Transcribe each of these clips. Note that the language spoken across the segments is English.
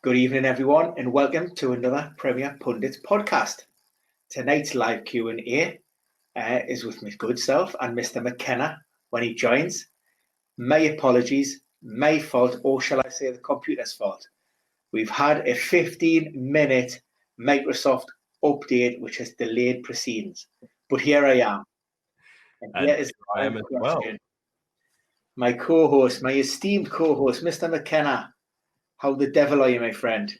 Good evening, everyone, and welcome to another Premier Pundits podcast. Tonight's live Q&A is with my good self and Mr. McKenna when he joins. My apologies, my fault, or shall I say the computer's fault. We've had a 15-minute Microsoft update which has delayed proceedings, but here I am. And here is I am as well. My co-host, my esteemed co-host, Mr. McKenna. How the devil are you, my friend?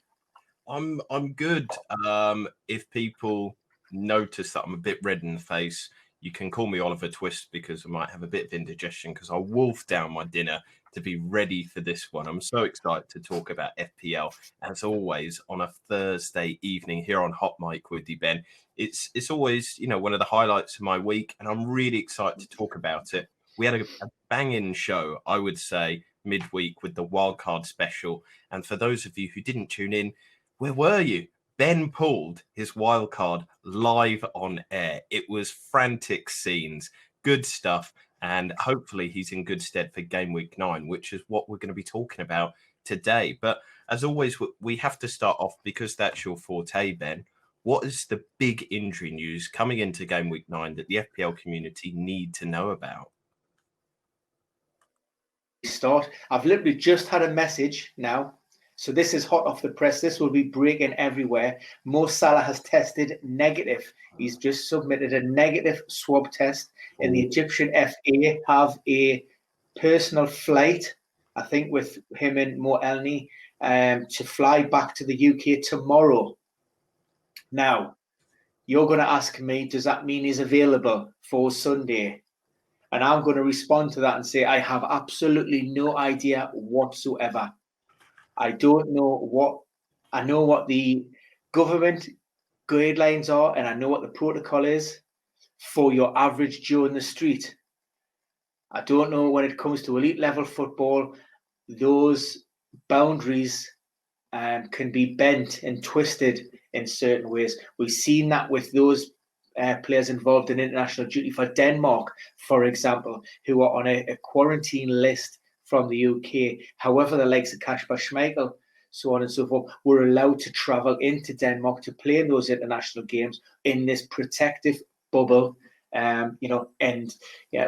I'm good. If people notice that I'm a bit red in the face, you can call me Oliver Twist because I might have a bit of indigestion because I wolfed down my dinner to be ready for this one. I'm so excited to talk about FPL, as always, on a Thursday evening here on Hot Mic with you, Ben. It's always, one of the highlights of my week, and I'm really excited to talk about it. We had a banging show, I would say, midweek with the wildcard special. And for those of you who didn't tune in, where were you? Ben pulled his wildcard live on air. It was frantic scenes, good stuff. And hopefully he's in good stead for game week 9, which is what we're going to be talking about today. But as always, we have to start off because that's your forte, Ben. What is the big injury news coming into game week 9 that the FPL community need to know about? Start. I've literally just had a message now. So this is hot off the press. This will be breaking everywhere. Mo Salah has tested negative. He's just submitted a negative swab test. And the Egyptian FA have a personal flight, I think, with him and Mo Elneny to fly back to the UK tomorrow. Now, you're going to ask me, does that mean he's available for Sunday? And I'm going to respond to that and say, I have absolutely no idea whatsoever. I don't know I know what the government guidelines are, and I know what the protocol is for your average Joe in the street. I don't know when it comes to elite level football, those boundaries can be bent and twisted in certain ways. We've seen that with those players involved in international duty for Denmark, for example, who are on a quarantine list from the UK. However, the likes of Kasper Schmeichel, so on and so forth, were allowed to travel into Denmark to play in those international games in this protective bubble, and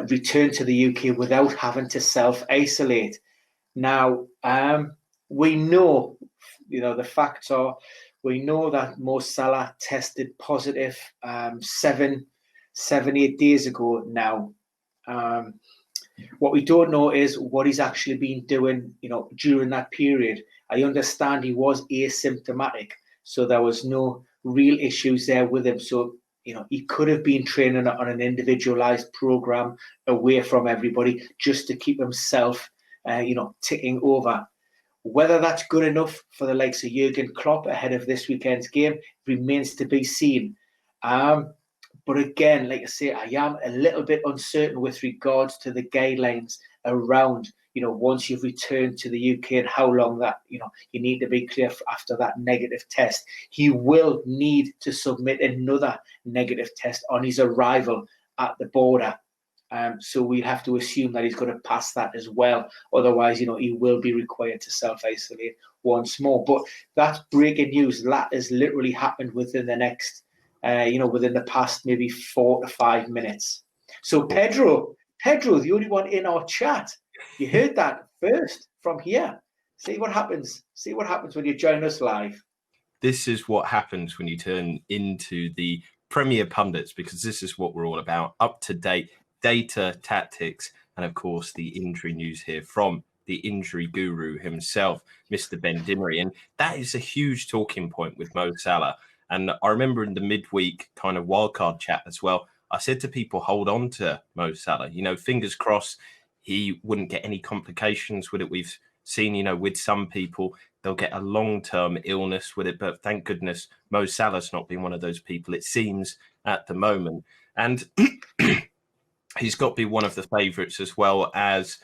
return to the UK without having to self-isolate. Now, we know, the facts are, we know that Mo Salah tested positive 7-8 days ago now. What we don't know is what he's actually been doing, during that period. I understand he was asymptomatic, so there was no real issues there with him. So, he could have been training on an individualized program away from everybody just to keep himself, ticking over. Whether that's good enough for the likes of Jurgen Klopp ahead of this weekend's game remains to be seen. But again, like I say, I am a little bit uncertain with regards to the guidelines around, once you've returned to the UK and how long that, you need to be clear after that negative test. He will need to submit another negative test on his arrival at the border. So we have to assume that he's going to pass that as well. Otherwise, he will be required to self-isolate once more. But that's breaking news. That has literally happened within the next, within the past maybe 4 to 5 minutes. So Pedro, the only one in our chat, you heard that first from here. See what happens. See what happens when you join us live. This is what happens when you turn into the Premier Pundits, because this is what we're all about. Up to date data, tactics, and of course the injury news here from the injury guru himself, Mr. Ben Dimmery. And that is a huge talking point with Mo Salah. And I remember in the midweek kind of wildcard chat as well, I said to people, hold on to Mo Salah. Fingers crossed he wouldn't get any complications with it. We've seen, with some people, they'll get a long-term illness with it. But thank goodness Mo Salah's not been one of those people, it seems, at the moment. And he's got to be one of the favourites as well as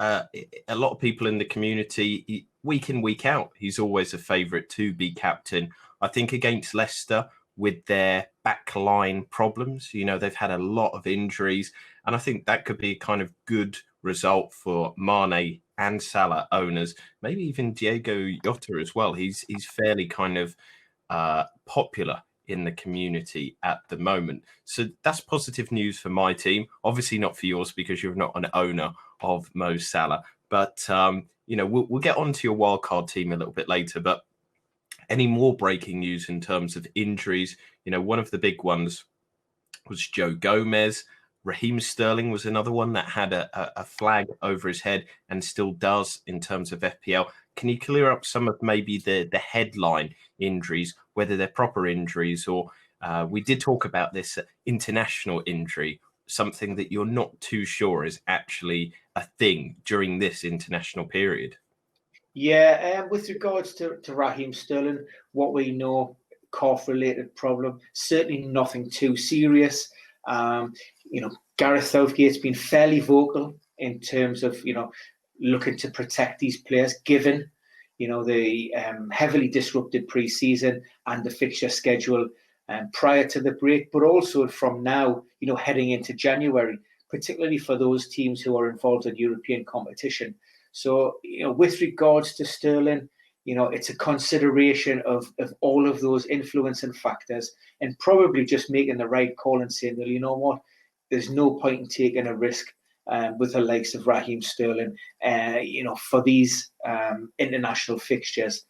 a lot of people in the community. Week in, week out, he's always a favourite to be captain. I think against Leicester with their backline problems, they've had a lot of injuries. And I think that could be a kind of good result for Mane and Salah owners, maybe even Diego Jota as well. He's fairly kind of popular in the community at the moment. So that's positive news for my team. Obviously not for yours because you're not an owner of Mo Salah. But, we'll get onto your wildcard team a little bit later. But any more breaking news in terms of injuries? One of the big ones was Joe Gomez. Raheem Sterling was another one that had a flag over his head and still does in terms of FPL. Can you clear up some of maybe the headline injuries, whether they're proper injuries or we did talk about this international injury, something that you're not too sure is actually a thing during this international period? Yeah, with regards to Raheem Sterling, what we know, calf-related problem, certainly nothing too serious. Gareth Southgate's been fairly vocal in terms of, looking to protect these players, given, the heavily disrupted pre-season and the fixture schedule prior to the break, but also from now, heading into January, particularly for those teams who are involved in European competition. So, with regards to Sterling, it's a consideration of all of those influencing factors and probably just making the right call and saying, well, you know what, there's no point in taking a risk with the likes of Raheem Sterling, for these international fixtures.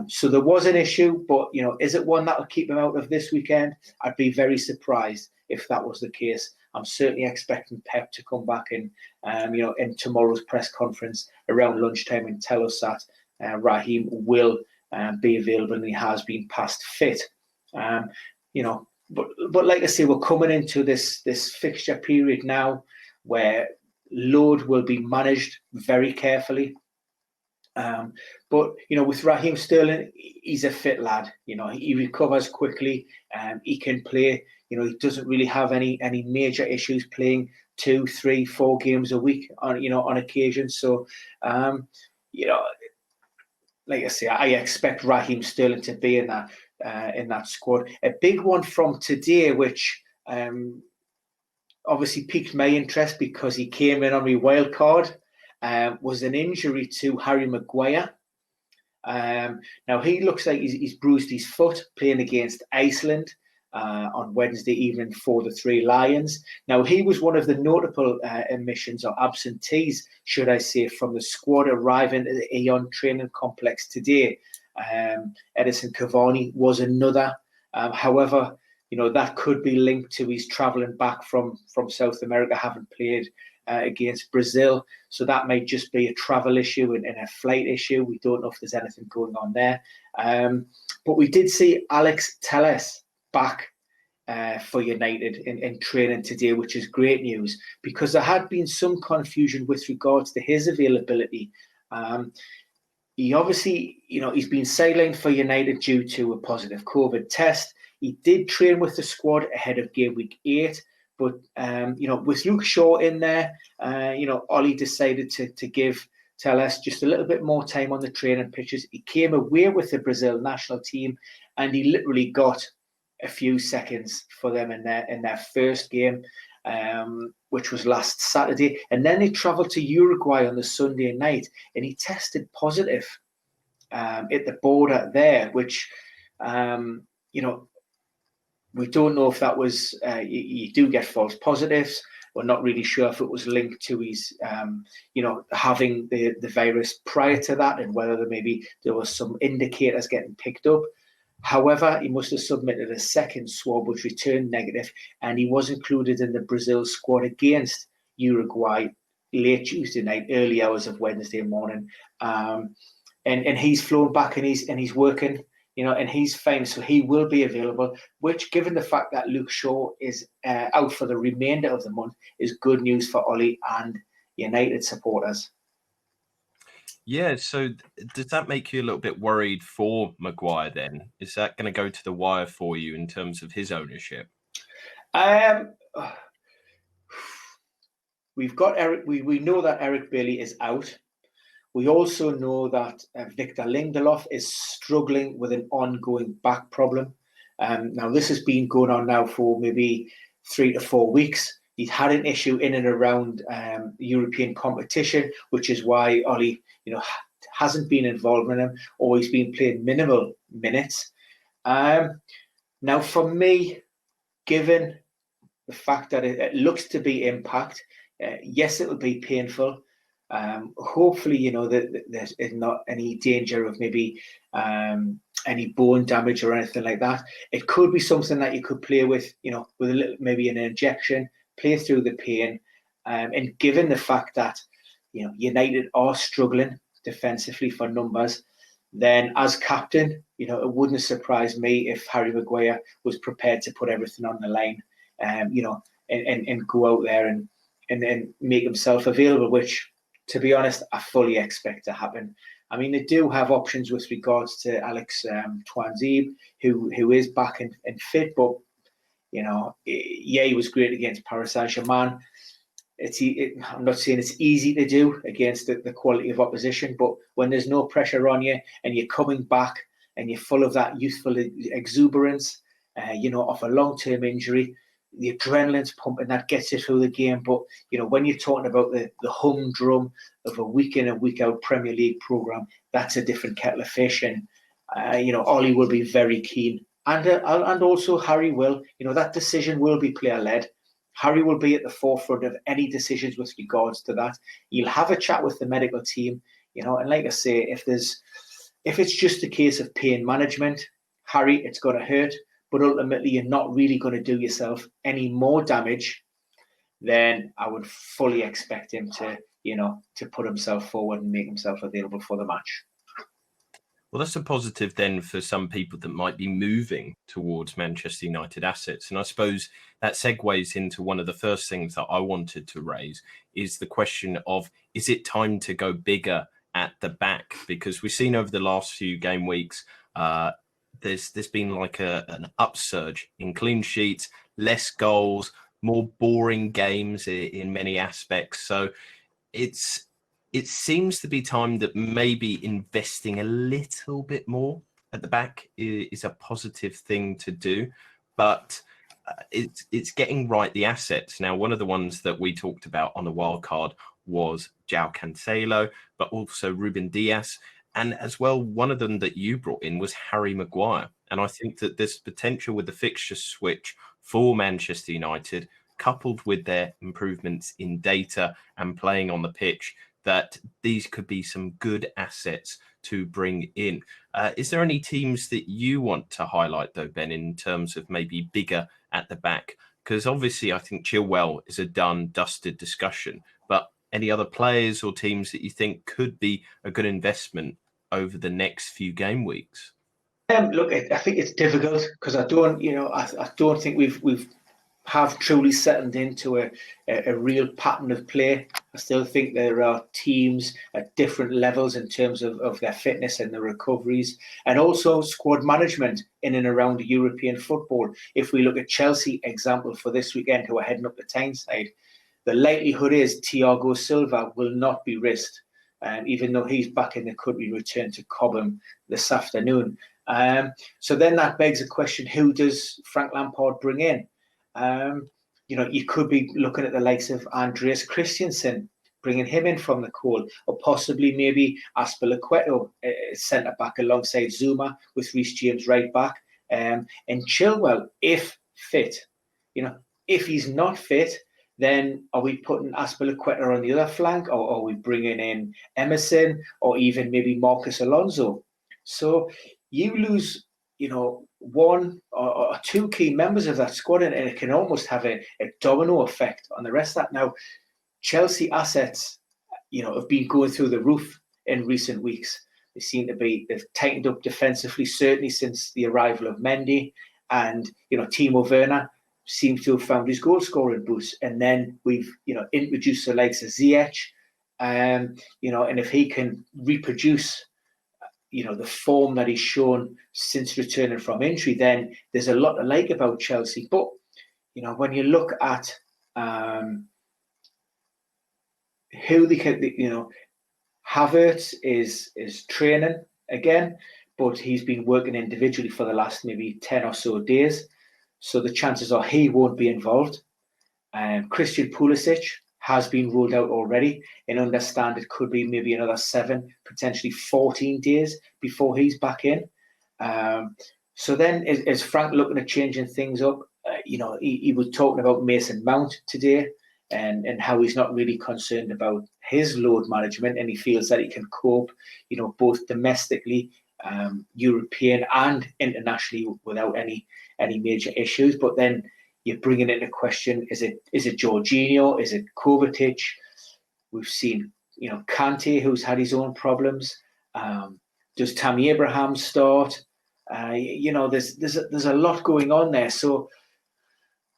So there was an issue, but, is it one that will keep him out of this weekend? I'd be very surprised if that was the case. I'm certainly expecting Pep to come back in tomorrow's press conference around lunchtime and tell us that Raheem will be available and he has been past fit. But like I say, we're coming into this fixture period now where load will be managed very carefully. But with Raheem Sterling, he's a fit lad. He recovers quickly. He can play. He doesn't really have any major issues playing 2, 3, 4 games a week on occasion. So, like I say, I expect Raheem Sterling to be in that squad. A big one from today, which obviously piqued my interest because he came in on my wild card, was an injury to Harry Maguire. Now he looks like he's bruised his foot playing against Iceland on Wednesday evening for the Three Lions. Now he was one of the notable omissions or absentees, should I say, from the squad arriving at the Aeon training complex today. Edison Cavani was another. However, that could be linked to his travelling back from South America, having played against Brazil. So that may just be a travel issue and a flight issue. We don't know if there's anything going on there. But we did see Alex Telles back for United in training today, which is great news because there had been some confusion with regards to his availability. He obviously, he's been sidelined for United due to a positive COVID test. He did train with the squad ahead of game week 8. But, with Luke Shaw in there, Ollie decided to give Telles just a little bit more time on the training pitches. He came away with the Brazil national team and he literally got a few seconds for them in their first game, which was last Saturday. And then they travelled to Uruguay on the Sunday night and he tested positive at the border there, which, we don't know if that was, you do get false positives. We're not really sure if it was linked to his, having the virus prior to that and whether there was some indicators getting picked up. However, he must have submitted a second swab, which returned negative, and he was included in the Brazil squad against Uruguay late Tuesday night, early hours of Wednesday morning. And he's flown back and he's working. And he's fine, so he will be available, which, given the fact that Luke Shaw is out for the remainder of the month, is good news for Ollie and United supporters. Yeah, so does that make you a little bit worried for Maguire then? Is that going to go to the wire for you in terms of his ownership? We've got Eric. We know that Eric Bailly is out. We also know that Victor Lindelof is struggling with an ongoing back problem. Now, this has been going on now for maybe 3 to 4 weeks. He's had an issue in and around European competition, which is why Ollie, hasn't been involved in him, or he's been playing minimal minutes. Now, for me, given the fact that it looks to be impact, yes, it'll be painful. Hopefully, that there's not any danger of maybe any bone damage or anything like that. It could be something that you could play with, with a little, maybe an injection, play through the pain. And given the fact that, United are struggling defensively for numbers, then as captain, it wouldn't surprise me if Harry Maguire was prepared to put everything on the line, and go out there and make himself available, which, to be honest, I fully expect to happen. I mean, they do have options with regards to Alex Twanzebe, who is back and fit, but, he was great against Paris Saint-Germain. I'm not saying it's easy to do against the quality of opposition, but when there's no pressure on you and you're coming back and you're full of that youthful exuberance, off a long-term injury, the adrenaline's pumping, that gets you through the game. But, when you're talking about the humdrum of a week in and week out Premier League programme, that's a different kettle of fish. And, Ollie will be very keen. And also Harry will. That decision will be player-led. Harry will be at the forefront of any decisions with regards to that. You'll have a chat with the medical team, and like I say, if it's just a case of pain management, Harry, it's going to hurt, but ultimately you're not really going to do yourself any more damage, then I would fully expect him to put himself forward and make himself available for the match. Well, that's a positive then for some people that might be moving towards Manchester United assets. And I suppose that segues into one of the first things that I wanted to raise is the question of, is it time to go bigger at the back? Because we've seen over the last few game weeks, there's been like an upsurge in clean sheets, less goals, more boring games in many aspects. So it seems to be time that maybe investing a little bit more at the back is a positive thing to do, but it's getting right the assets. Now, one of the ones that we talked about on the wild card was João Cancelo, but also Ruben Dias. And as well, one of them that you brought in was Harry Maguire. And I think that there's potential with the fixture switch for Manchester United, coupled with their improvements in data and playing on the pitch, that these could be some good assets to bring in. Is there any teams that you want to highlight, though, Ben, in terms of maybe bigger at the back? Because obviously I think Chilwell is a dusted discussion, but any other players or teams that you think could be a good investment over the next few game weeks? Look, I think it's difficult because I don't think we've have truly settled into a real pattern of play. I still think there are teams at different levels in terms of their fitness and their recoveries, and also squad management in and around European football. If we look at Chelsea, example for this weekend, who are heading up the Tyneside, the likelihood is Thiago Silva will not be risked, even though he's back in the country, returned to Cobham this afternoon. So then that begs the question, who does Frank Lampard bring in? You could be looking at the likes of Andreas Christensen, bringing him in from the cold, or possibly maybe Azpilicueta, centre back alongside Zuma, with Reece James right back, and Chilwell if fit. If he's not fit, then are we putting Azpilicueta on the other flank, or are we bringing in Emerson, or even maybe Marcus Alonso? So you lose, one or two key members of that squad, and it can almost have a domino effect on the rest of that. Now, Chelsea assets, have been going through the roof in recent weeks. They've tightened up defensively, certainly since the arrival of Mendy, and Timo Werner seems to have found his goal scoring boost. And then we've introduced the likes of Ziyech, and if he can reproduce the form that he's shown since returning from injury, then there's a lot to like about Chelsea. But when you look at who they can, Havertz is training again, but he's been working individually for the last maybe 10 or so days. So the chances are he won't be involved. Christian Pulisic has been ruled out already, and understand it could be maybe another 7, potentially 14 days before he's back in. So then, is Frank looking at changing things up? He was talking about Mason Mount today, and how he's not really concerned about his load management, and he feels that he can cope, both domestically, European and internationally without any major issues. But then you're bringing into question: is it Jorginho? Is it Kovacic? We've seen Kante, who's had his own problems. Does Tammy Abraham start? There's a lot going on there. So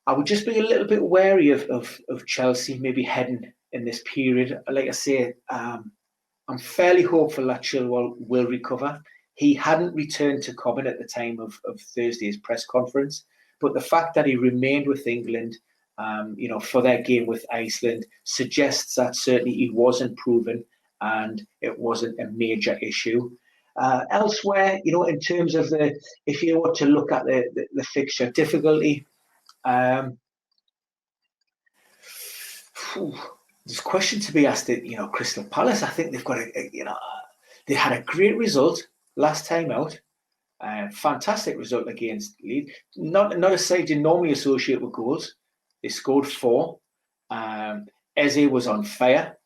I would just be a little bit wary of Chelsea maybe heading in this period. Like I say, I'm fairly hopeful that Chilwell will recover. He hadn't returned to Cobham at the time of Thursday's press conference, but the fact that he remained with England, for their game with Iceland, suggests that certainly he was improving and it wasn't a major issue. Elsewhere, in terms of if you were to look at the fixture difficulty, there's a question to be asked at Crystal Palace. I think they've got they had a great result last time out. Fantastic result against Leeds. Not a side you normally associate with goals. They scored 4. Eze was on fire.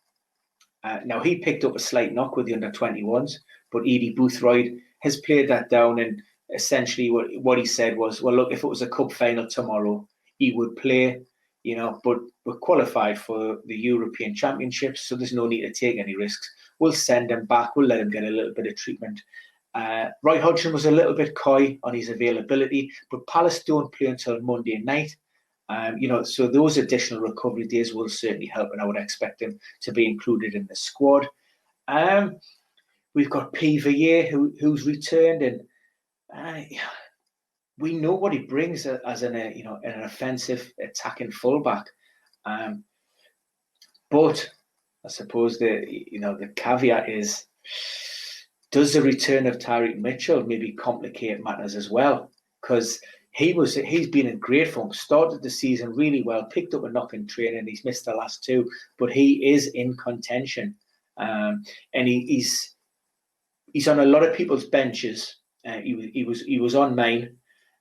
Now he picked up a slight knock with the under-21s, but Edie Boothroyd has played that down, and essentially what he said was, well, look, if it was a cup final tomorrow, he would play, but we're qualified for the European Championships, so there's no need to take any risks. We'll send him back. We'll let him get a little bit of treatment. Roy Hodgson was a little bit coy on his availability, but Palace don't play until Monday night. So those additional recovery days will certainly help, and I would expect him to be included in the squad. We've got PVA who's returned, and we know what he brings as an offensive attacking fullback. But I suppose the caveat is, does the return of Tyreek Mitchell maybe complicate matters as well? Because he's been in great form, started the season really well, picked up a knock in training. He's missed the last 2, but he is in contention, and he's on a lot of people's benches. He was on mine,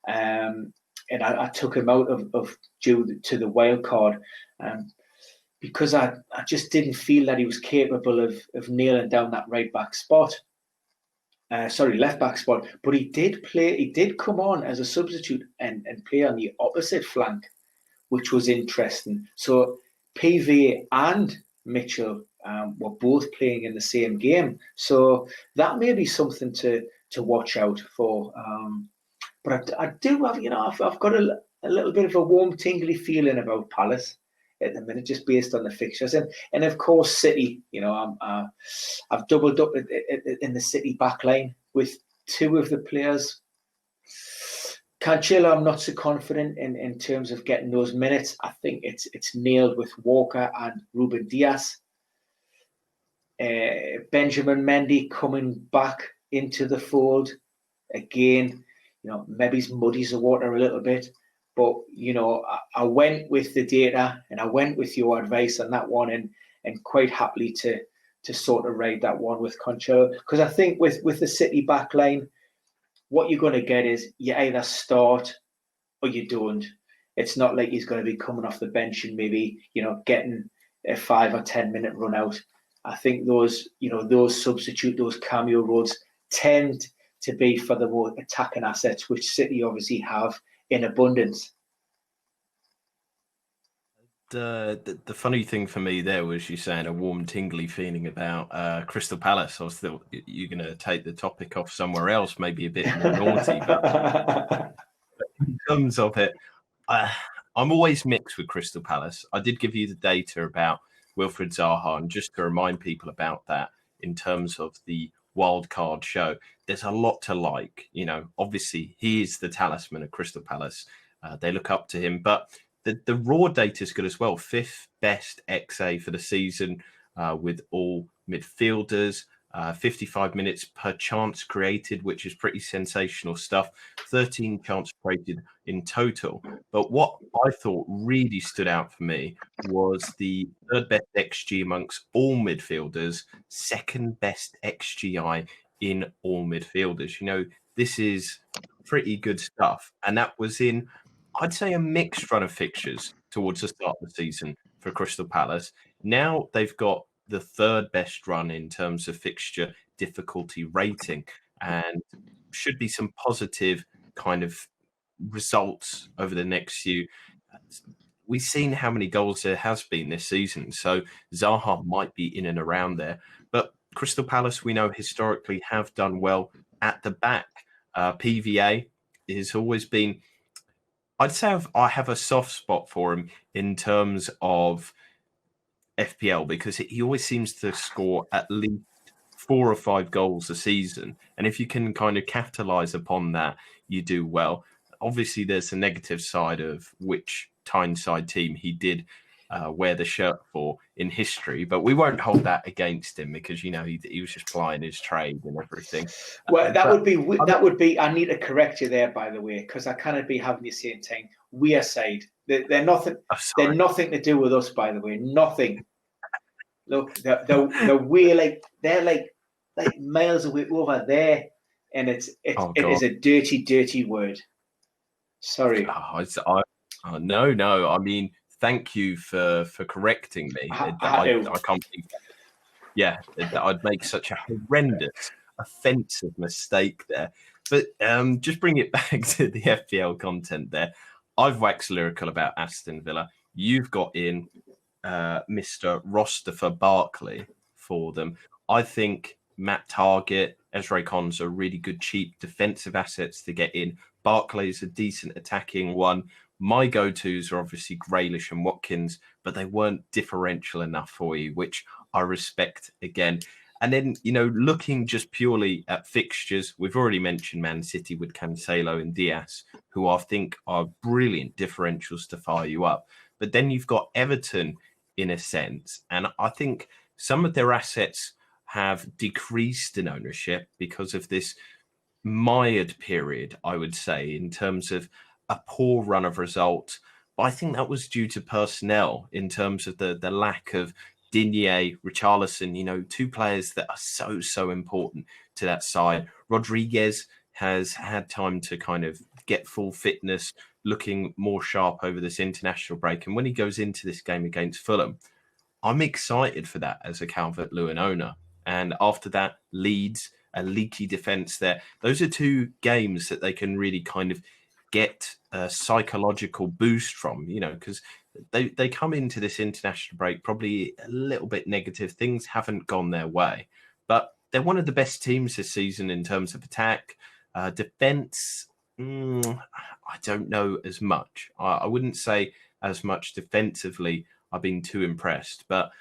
and I took him out of due to the wild card, because I just didn't feel that he was capable of nailing down that right back spot. Left back spot, but he did come on as a substitute and play on the opposite flank, which was interesting. So PV and Mitchell were both playing in the same game, so that may be something to watch out for. But I do have, I've got a little bit of a warm, tingly feeling about Palace at the minute, just based on the fixtures, and of course City. I've doubled up in the City backline with 2 of the players. Cancelo, I'm not so confident in terms of getting those minutes. I think it's nailed with Walker and Ruben Dias. Benjamin Mendy coming back into the fold again. Maybe he's muddies the water a little bit. But, I went with the data and I went with your advice on that one, and quite happily to sort of ride that one with Cancelo. Because I think with the City backline, what you're going to get is you either start or you don't. It's not like he's going to be coming off the bench and maybe, getting a 5 or 10 minute run out. I think those substitute, those cameo roles tend to be for the more attacking assets, which City obviously have in abundance. The funny thing for me there was you saying a warm, tingly feeling about Crystal Palace. I was thought you're going to take the topic off somewhere else, maybe a bit more naughty. But in terms of it, I'm always mixed with Crystal Palace. I did give you the data about Wilfried Zaha, and just to remind people about that in terms of the wild card show, there's a lot to like. Obviously he is the talisman of Crystal Palace. They look up to him, but the raw data is good as well. 5th best XA for the season with all midfielders. 55 minutes per chance created, which is pretty sensational stuff. 13 chance created in total. But what I thought really stood out for me was the third best XG amongst all midfielders, second best XGI in all midfielders. You know, this is pretty good stuff. And that was in, I'd say, a mixed run of fixtures towards the start of the season for Crystal Palace. Now they've got the third best run in terms of fixture difficulty rating, and should be some positive kind of results over the next few. We've seen how many goals there has been this season, so Zaha might be in and around there. But Crystal Palace, we know historically have done well at the back. PVA has always been, I'd say I have a soft spot for him in terms of FPL because he always seems to score at least 4 or 5 goals a season. And if you can kind of capitalize upon that, you do well. Obviously, there's a negative side of which Tyneside team he did wear the shirt for in history, but we won't hold that against him because, you know, he was just plying his trade and everything. Well, that would be. I need to correct you there, by the way, because I cannot be having the same thing. We are side. They're nothing. They're nothing to do with us, by the way. Nothing. Look, they're way they're like miles away over there, and it is a dirty word. Sorry. No. I mean, thank you for correcting me. I can't believe that. Yeah, I'd make such a horrendous, offensive mistake there. But just bring it back to the FPL content there. I've waxed lyrical about Aston Villa. You've got in Mr. Rostifer Barkley for them. I think Matt Target, Ezra Kon's are really good, cheap defensive assets to get in. Barkley's a decent attacking one. My go-tos are obviously Grealish and Watkins, but they weren't differential enough for you, which I respect again. And then, you know, looking just purely at fixtures, we've already mentioned Man City with Cancelo and Diaz, who I think are brilliant differentials to fire you up. But then you've got Everton in a sense. And I think some of their assets have decreased in ownership because of this mired period, I would say, in terms of a poor run of results. But I think that was due to personnel in terms of the lack of Digne, Richarlison, you know, 2 players that are so important to that side. Rodriguez has had time to kind of get full fitness, looking more sharp over this international break. And when he goes into this game against Fulham, I'm excited for that as a Calvert-Lewin owner. And after that, Leeds, a leaky defence there. Those are 2 games that they can really kind of get a psychological boost from, you know, because they come into this international break probably a little bit negative. Things haven't gone their way, but they're one of the best teams this season in terms of attack. Defence, I don't know as much. I wouldn't say as much defensively. I've been too impressed, but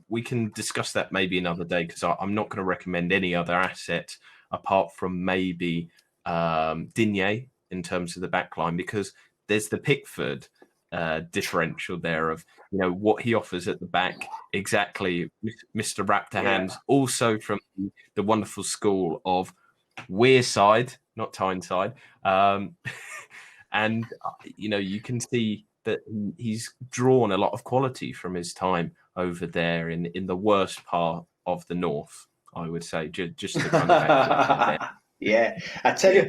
we can discuss that maybe another day because I'm not going to recommend any other asset apart from maybe Digne in terms of the backline, because there's the Pickford differential there of, you know, what he offers at the back. Exactly, Mr. Raptor Hands, also from the wonderful school of Wearside, not Tyneside. And, you know, you can see that he's drawn a lot of quality from his time over there in the worst part of the north, I would say, just to kind of yeah, I tell you,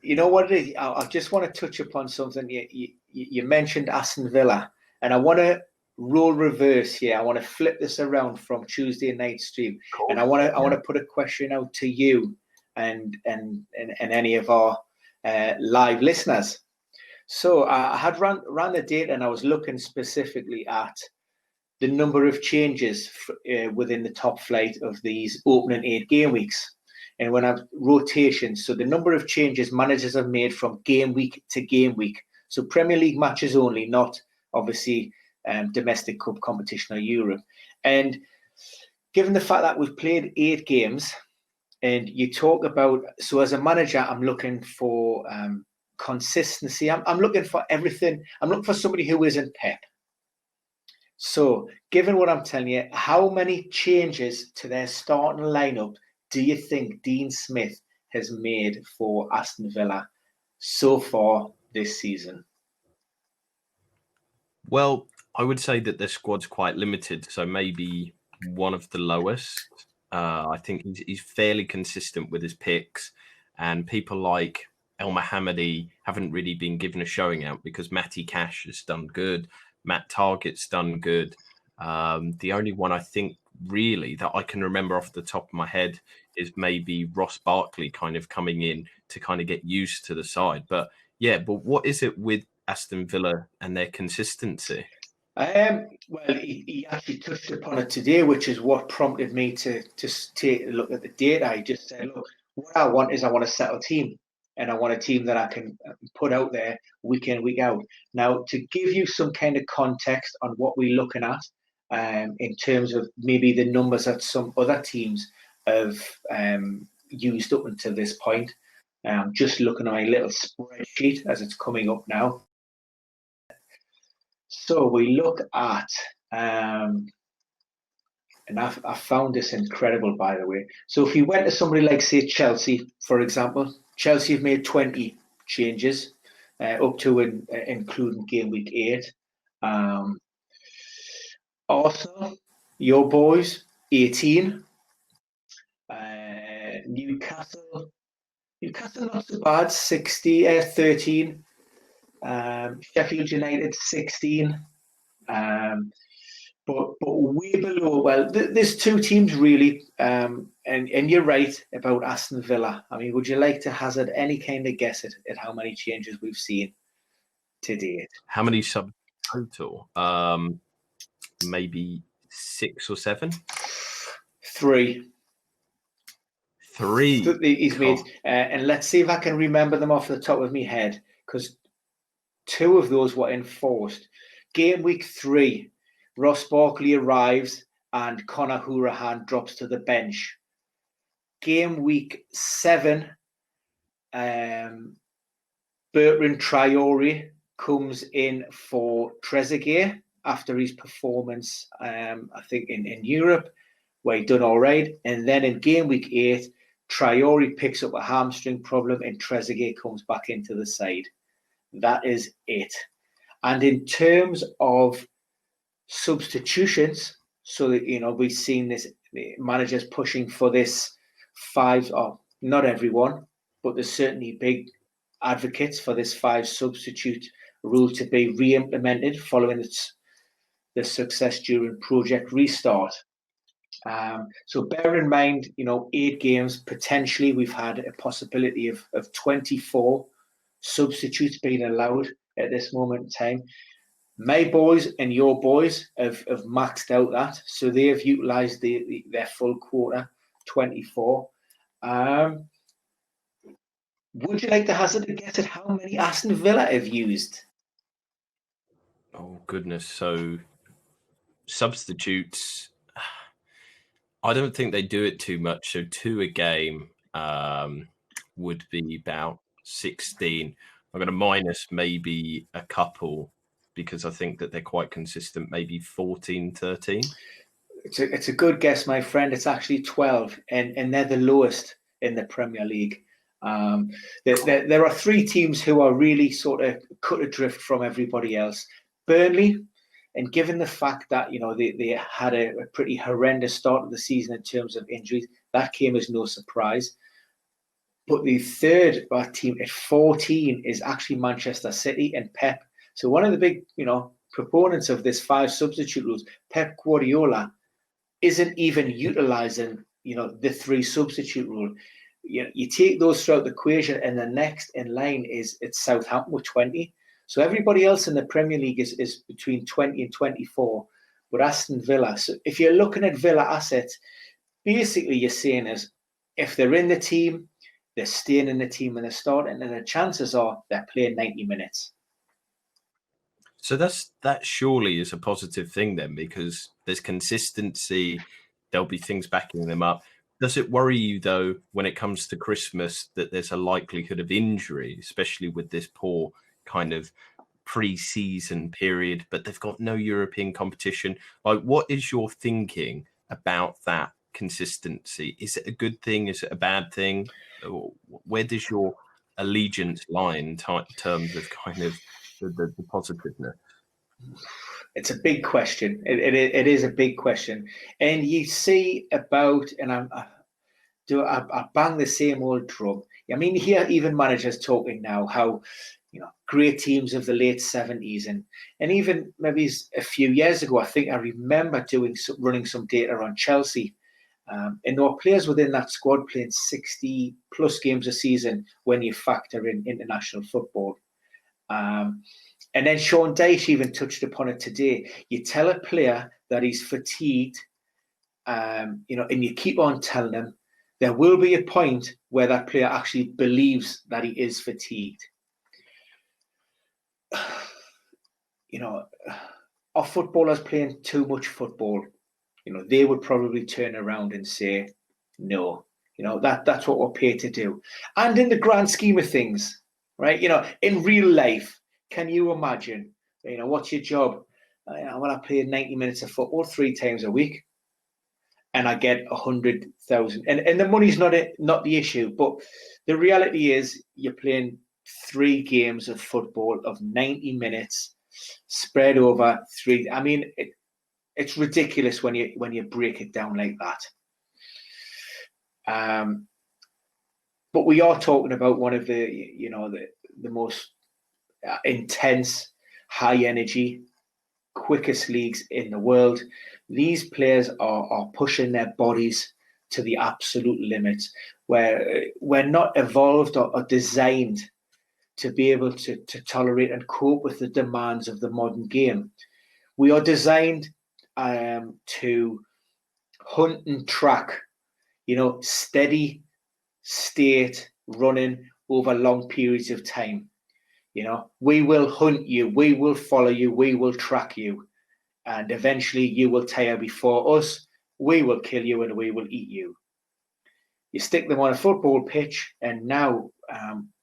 you know what it is? I just want to touch upon something. You mentioned Aston Villa, and I want to role reverse here. I want to flip this around from Tuesday night stream, and I want to put a question out to you and any of our live listeners. So I had ran the data, and I was looking specifically at the number of changes within the top flight of these opening 8 game weeks. And when I've rotations, so the number of changes managers have made from game week to game week. So Premier League matches only, not obviously domestic cup competition or Europe. And given the fact that we've played 8 games, and you talk about, so as a manager, I'm looking for consistency. I'm looking for everything. I'm looking for somebody who isn't Pep. So, given what I'm telling you, how many changes to their starting lineup do you think Dean Smith has made for Aston Villa so far this season? Well, I would say that their squad's quite limited, so maybe one of the lowest. I think he's fairly consistent with his picks, and people like El Mohammadi haven't really been given a showing out because Matty Cash has done good, Matt Targett's done good. The only one I think really that I can remember off the top of my head is maybe Ross Barkley kind of coming in to kind of get used to the side. But yeah, but what is it with Aston Villa and their consistency? Well, he actually touched upon it today, which is what prompted me to just take a look at the data. He just said, look, what I want is I want a settled team, and I want a team that I can put out there week in, week out. Now, to give you some kind of context on what we're looking at in terms of maybe the numbers that some other teams have used up until this point, just looking at my little spreadsheet as it's coming up now. So we look at, and I found this incredible, by the way. So if you went to somebody like, say, Chelsea, for example, Chelsea have made 20 changes up to and including game week 8. Arsenal, your boys, 18. Newcastle not so bad, 13. Sheffield United 16, but way below. Well, there's two teams really, and you're right about Aston Villa. I mean, would you like to hazard any kind of guess at how many changes we've seen to date? How many sub total? Maybe 6 or 7. 3. 3. He's made, and let's see if I can remember them off the top of my head, because 2 of those were enforced. Game week 3, Ross Barkley arrives and Conor Hourihane drops to the bench. Game week 7, Bertrand Traore comes in for Trezeguet after his performance, I think, in Europe, where he done all right. And then in game week 8, Traore picks up a hamstring problem and Trezeguet comes back into the side. That is it. And in terms of substitutions, so that, you know, we've seen this, managers pushing for this 5, or not everyone, but there's certainly big advocates for this 5 substitute rule to be re-implemented following the success during Project Restart. So bear in mind, you know, 8 games, potentially we've had a possibility of 24 substitutes being allowed at this moment in time. My boys and your boys have maxed out that, so they have utilised their full quota, 24. Would you like to hazard a guess at how many Aston Villa have used? Oh, goodness. So substitutes, I don't think they do it too much. So 2 a game would be about 16. I'm going to minus maybe a couple because I think that they're quite consistent, maybe 14, 13. It's a good guess, my friend. It's actually 12, and they're the lowest in the Premier League. There are 3 teams who are really sort of cut adrift from everybody else. Burnley, and given the fact that, you know, they had a pretty horrendous start of the season in terms of injuries, that came as no surprise. But the third team at 14 is actually Manchester City and Pep. So one of the big, you know, proponents of this 5 substitute rules, Pep Guardiola, isn't even utilising, you know, the 3 substitute rule. You take those throughout the equation, and the next in line it's Southampton with 20. So everybody else in the Premier League is between 20 and 24, with Aston Villa. So if you're looking at Villa assets, basically you're saying is if they're in the team, they're staying in the team and they're starting, and the chances are they're playing 90 minutes. So that surely is a positive thing then, because there's consistency. There'll be things backing them up. Does it worry you, though, when it comes to Christmas, that there's a likelihood of injury, especially with this poor kind of pre-season period, but they've got no European competition. Like, what is your thinking about that consistency? Is it a good thing? Is it a bad thing? Where does your allegiance lie in terms of kind of the positiveness? It's a big question. It is a big question, and you see about, and I bang the same old drum. I mean, here even managers talking now how, great teams of the late 70s and even maybe a few years ago, I think I remember running some data on Chelsea. And there were players within that squad playing 60 plus games a season when you factor in international football. And then Sean Dyche even touched upon it today. You tell a player that he's fatigued, and you keep on telling him, there will be a point where that player actually believes that he is fatigued. Are footballers playing too much football? They would probably turn around and say, no, that's what we're paid to do. And in the grand scheme of things, right? In real life, can you imagine, what's your job? When I play 90 minutes of football 3 times a week and I get 100,000, and the money's not the issue, but the reality is you're playing 3 games of football of 90 minutes spread over 3. I mean, it's ridiculous when you break it down like that. But we are talking about one of the most intense, high energy, quickest leagues in the world. These players are pushing their bodies to the absolute limits, where we're not evolved or designed to be able to tolerate and cope with the demands of the modern game. We are designed to hunt and track, steady state running over long periods of time. We will hunt you, we will follow you, we will track you, and eventually you will tire before us. We will kill you and we will eat you. You stick them on a football pitch, and now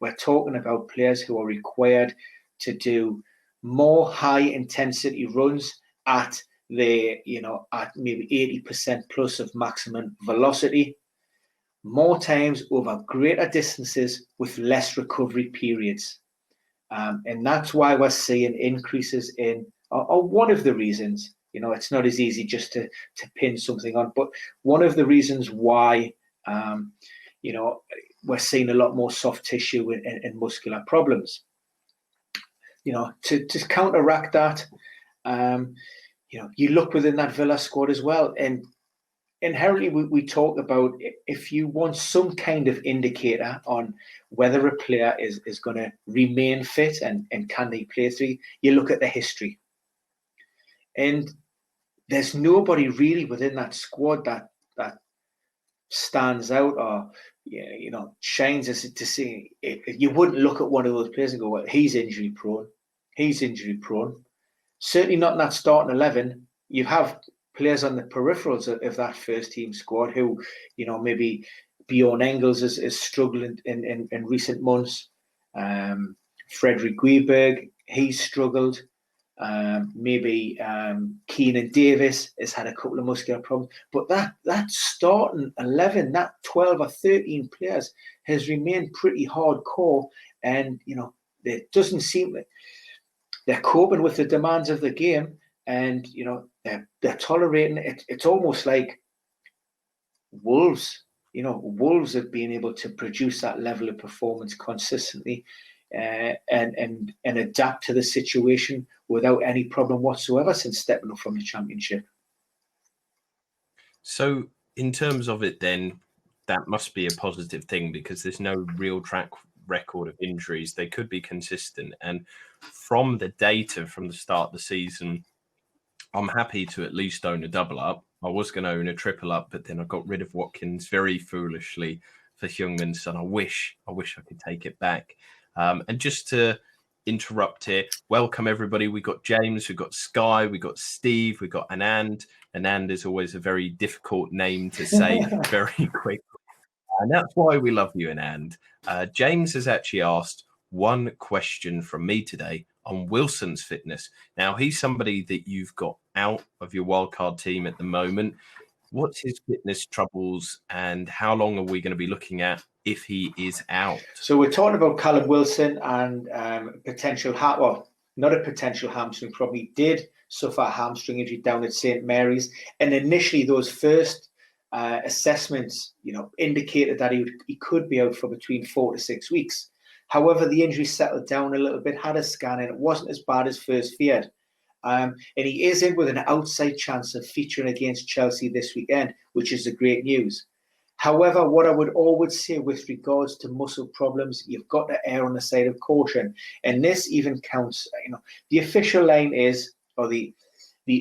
we're talking about players who are required to do more high intensity runs at maybe 80% plus of maximum velocity, more times over greater distances with less recovery periods. And that's why we're seeing increases in, or one of the reasons, it's not as easy just to pin something on, but one of the reasons why, we're seeing a lot more soft tissue and muscular problems. To counteract that, you look within that Villa squad as well. And inherently, we talk about, if you want some kind of indicator on whether a player is going to remain fit and can they play through, you look at the history. And there's nobody really within that squad that stands out or shines as to see. You wouldn't look at one of those players and go, well, he's injury prone. He's injury prone. Certainly not in that starting 11. You have players on the peripherals of that first team squad who, maybe Bjorn Engels is struggling in recent months. Frederick Guiberg, he's struggled. Maybe Keenan Davis has had a couple of muscular problems. But that starting 11, that 12 or 13 players has remained pretty hardcore. And, it doesn't seem that they're coping with the demands of the game. And, they're tolerating it. It's almost like Wolves. Wolves have been able to produce that level of performance consistently and adapt to the situation without any problem whatsoever since stepping up from the Championship. So in terms of it then, that must be a positive thing because there's no real track record of injuries. They could be consistent. And from the data from the start of the season, I'm happy to at least own a double up. I was going to own a triple up, but then I got rid of Watkins very foolishly for Heung-min Son. I wish I could take it back. And just to interrupt here, welcome everybody. We got James, we got Sky, we got Steve, we got Anand. Anand is always a very difficult name to say very quickly. And that's why we love you, Anand. James has actually asked one question from me today on Wilson's fitness. Now, he's somebody that you've got out of your wildcard team at the moment. What's his fitness troubles, and how long are we going to be looking at if he is out? So we're talking about Callum Wilson and potential, not a potential hamstring problem. He did suffer a hamstring injury down at St. Mary's, and initially those first assessments, indicated that he could be out for between 4 to 6 weeks. However, the injury settled down a little bit, had a scan, and it wasn't as bad as first feared. And he is in with an outside chance of featuring against Chelsea this weekend, which is the great news. However, what I would always say with regards to muscle problems, you've got to err on the side of caution. And this even counts, the official line is, or the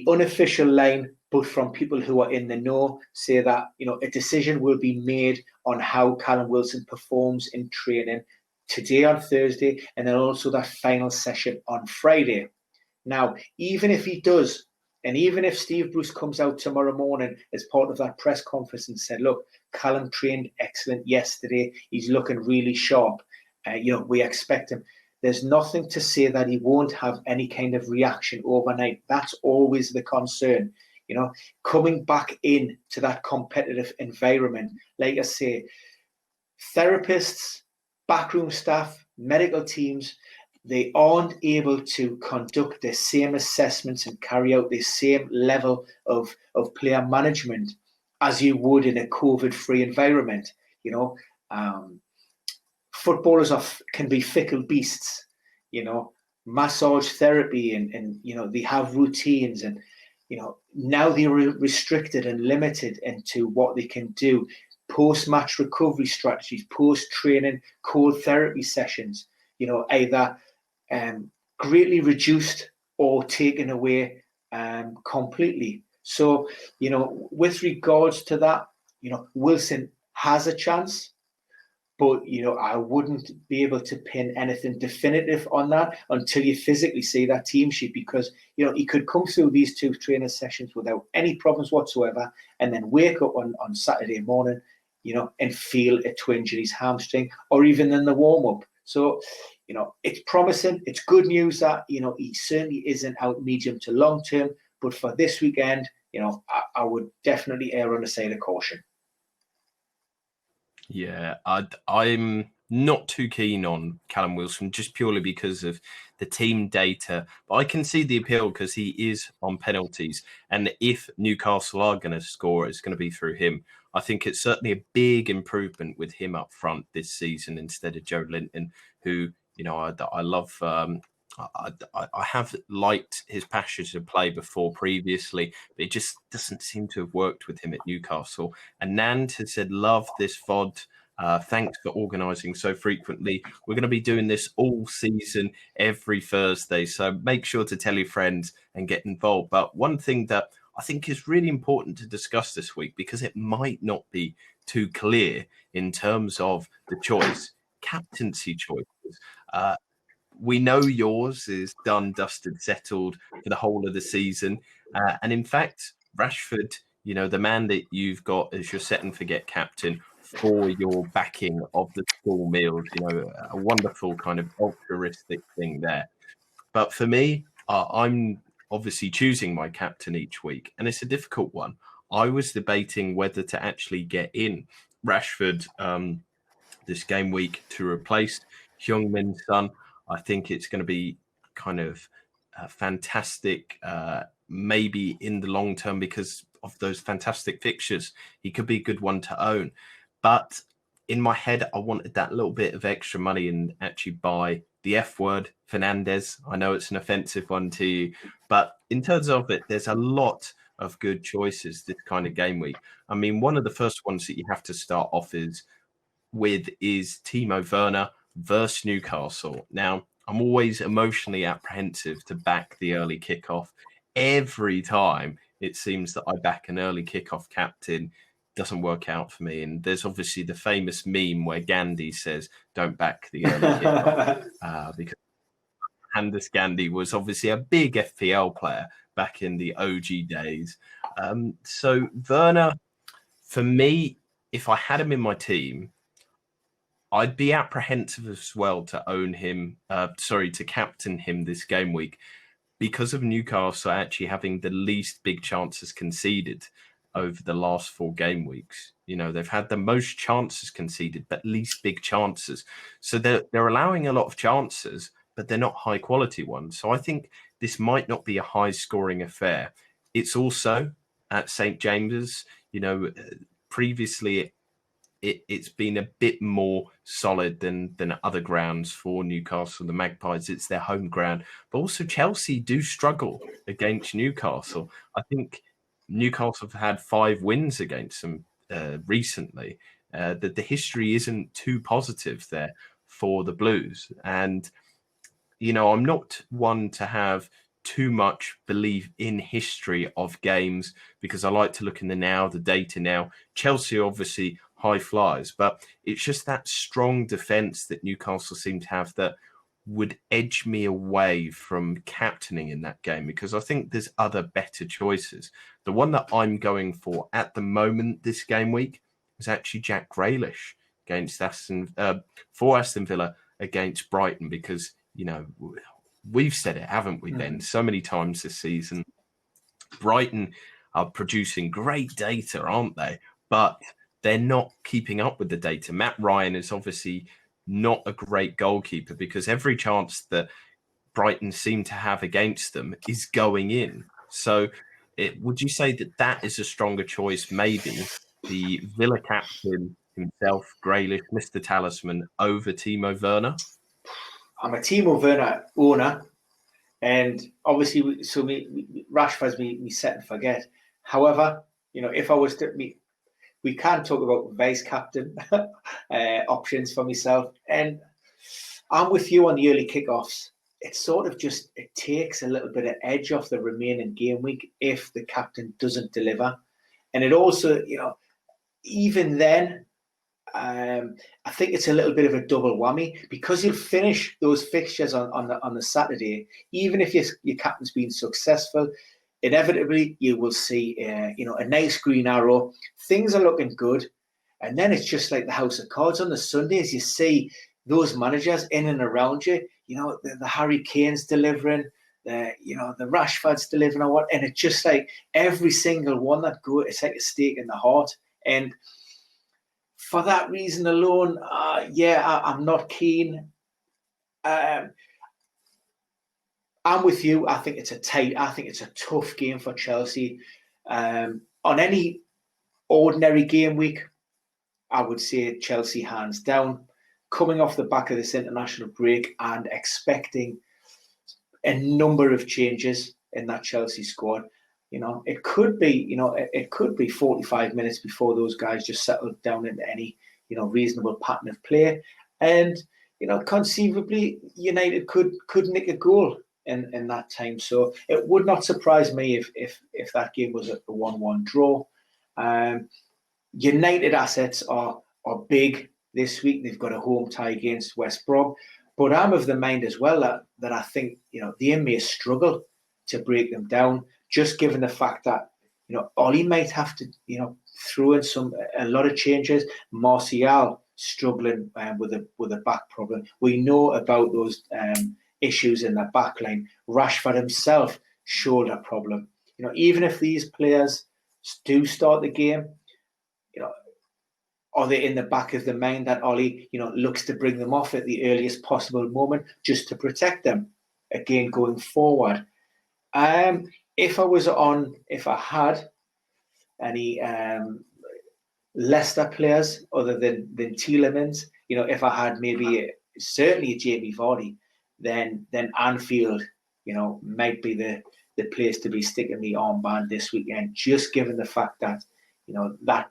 unofficial line, but from people who are in the know, say that, a decision will be made on how Callum Wilson performs in training today on Thursday, and then also that final session on Friday. Now, even if he does, and even if Steve Bruce comes out tomorrow morning as part of that press conference and said, look, Callum trained excellent yesterday, he's looking really sharp, we expect him. There's nothing to say that he won't have any kind of reaction overnight. That's always the concern. Coming back into that competitive environment, like I say, therapists, backroom staff, medical teams, they aren't able to conduct the same assessments and carry out the same level of player management as you would in a COVID-free environment. Footballers can be fickle beasts, massage therapy and they have routines, and now they're restricted and limited into what they can do. Post-match recovery strategies, post-training cold therapy sessions, either greatly reduced or taken away completely. So, with regards to that, Wilson has a chance, but, I wouldn't be able to pin anything definitive on that until you physically see that team sheet, because, he could come through these 2 training sessions without any problems whatsoever and then wake up on Saturday morning, and feel a twinge in his hamstring or even in the warm-up. So, it's promising. It's good news that, he certainly isn't out medium to long term. But for this weekend, I would definitely err on the side of caution. Yeah, I'm not too keen on Callum Wilson just purely because of the team data. But I can see the appeal because he is on penalties. And if Newcastle are going to score, it's going to be through him. I think it's certainly a big improvement with him up front this season instead of Joe Linton, who, I love. I have liked his passage of play before previously, but it just doesn't seem to have worked with him at Newcastle. And Nand has said, love this VOD. Thanks for organising so frequently. We're going to be doing this all season, every Thursday. So make sure to tell your friends and get involved. But one thing that I think is really important to discuss this week, because it might not be too clear in terms of the choice, captaincy choices. We know yours is done, dusted, settled for the whole of the season. And in fact, Rashford, the man that you've got as your set and forget captain for your backing of the school meals, a wonderful kind of altruistic thing there. But for me, I'm obviously choosing my captain each week, and it's a difficult one. I was debating whether to actually get in Rashford this game week to replace Heung-min Son. I think it's going to be kind of fantastic, maybe in the long term because of those fantastic fixtures. He could be a good one to own. But in my head, I wanted that little bit of extra money and actually buy the F word, Fernandes. I know it's an offensive one to you, but in terms of it, there's a lot of good choices this kind of game week. I mean, one of the first ones that you have to start off is Timo Werner versus Newcastle. Now, I'm always emotionally apprehensive to back the early kickoff. Every time it seems that I back an early kickoff captain, doesn't work out for me. And there's obviously the famous meme where Gandhi says, don't back the early kickoff, because Anders Gandhi was obviously a big FPL player back in the OG days. So Werner, for me, if I had him in my team, I'd be apprehensive as well to own him. To captain him this game week because of Newcastle actually having the least big chances conceded over the last 4 game weeks. You know, they've had the most chances conceded, but least big chances. So they're allowing a lot of chances, but they're not high quality ones. So I think this might not be a high scoring affair. It's also at St. James's. You know, previously it's been a bit more solid than other grounds for Newcastle, the Magpies. It's their home ground, but also Chelsea do struggle against Newcastle. I think Newcastle have had 5 wins against them recently. That the history isn't too positive there for the Blues, and you know, I'm not one to have too much belief in history of games because I like to look in the now, the data now. Chelsea obviously high flyers, but it's just that strong defence that Newcastle seem to have that would edge me away from captaining in that game because I think there's other better choices. The one that I'm going for at the moment this game week is actually Jack Grealish against Aston Villa against Brighton because you know, we've said it, haven't we, Ben, so many times this season. Brighton are producing great data, aren't they? But they're not keeping up with the data. Matt Ryan is obviously not a great goalkeeper because every chance that Brighton seem to have against them is going in. So would you say that that is a stronger choice, maybe, the Villa captain himself, Grealish, Mr. Talisman, over Timo Werner? I'm a Timo Werner owner, and obviously, Rashford's me set and forget. However, you know, if I was to we can talk about vice captain options for myself, and I'm with you on the early kickoffs. It sort of just it takes a little bit of edge off the remaining game week if the captain doesn't deliver, and it also, you know, even then. I think it's a little bit of a double whammy because you'll finish those fixtures on the Saturday. Even if your captain's been successful, inevitably you will see you know, a nice green arrow. Things are looking good, and then it's just like the house of cards on the Sundays. You see those managers in and around you. You know, the Harry Kane's delivering. The Rashford's delivering or what, and it's just like every single one that goes, it's like a stake in the heart. And for that reason alone, I'm not keen. I'm with you. I think it's a tough game for Chelsea. On any ordinary game week, I would say Chelsea hands down. Coming off the back of this international break and expecting a number of changes in that Chelsea squad. You know, it could be 45 minutes before those guys just settle down into any, you know, reasonable pattern of play. And, you know, conceivably United could nick a goal in that time. So it would not surprise me if that game was a 1-1 draw. United assets are big this week. They've got a home tie against West Brom. But I'm of the mind as well that I think, you know, they may struggle to break them down, just given the fact that, you know, Ollie might have to, you know, throw in a lot of changes. Martial struggling with a back problem. We know about those issues in the back line. Rashford himself, shoulder problem. You know, even if these players do start the game, you know, are they in the back of the mind that Ollie, you know, looks to bring them off at the earliest possible moment just to protect them again going forward? If I had any Leicester players other than Tielemans, you know, if I had certainly a Jamie Vardy, then Anfield, you know, might be the place to be sticking the armband this weekend, just given the fact that, you know, that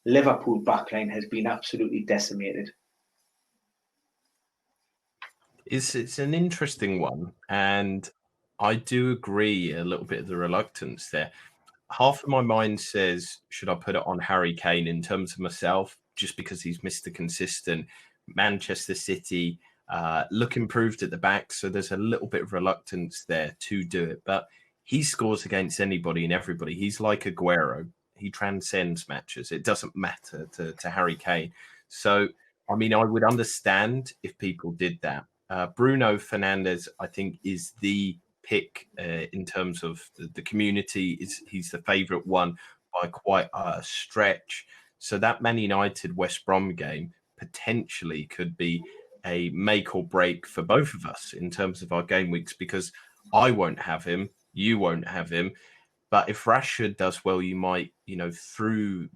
Liverpool backline has been absolutely decimated. It's an interesting one, and I do agree a little bit of the reluctance there. Half of my mind says, should I put it on Harry Kane in terms of myself, just because he's Mr. Consistent, Manchester City, look improved at the back, so there's a little bit of reluctance there to do it. But he scores against anybody and everybody. He's like Aguero. He transcends matches. It doesn't matter to Harry Kane. So I mean, I would understand if people did that. Bruno Fernandes, I think, is the pick in terms of the community. He's the favourite one by quite a stretch. So that Man United West Brom game potentially could be a make or break for both of us in terms of our game weeks, because I won't have him, you won't have him. But if Rashford does well, you might, through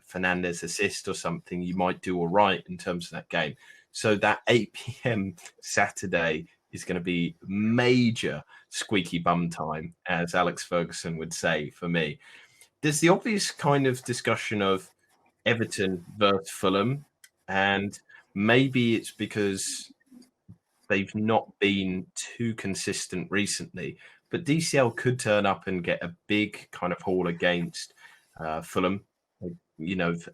Fernandez assist or something, you might do all right in terms of that game. So that 8 p.m. Saturday is going to be major squeaky bum time, as Alex Ferguson would say for me. There's the obvious kind of discussion of Everton versus Fulham, and maybe it's because they've not been too consistent recently. But DCL could turn up and get a big kind of haul against Fulham.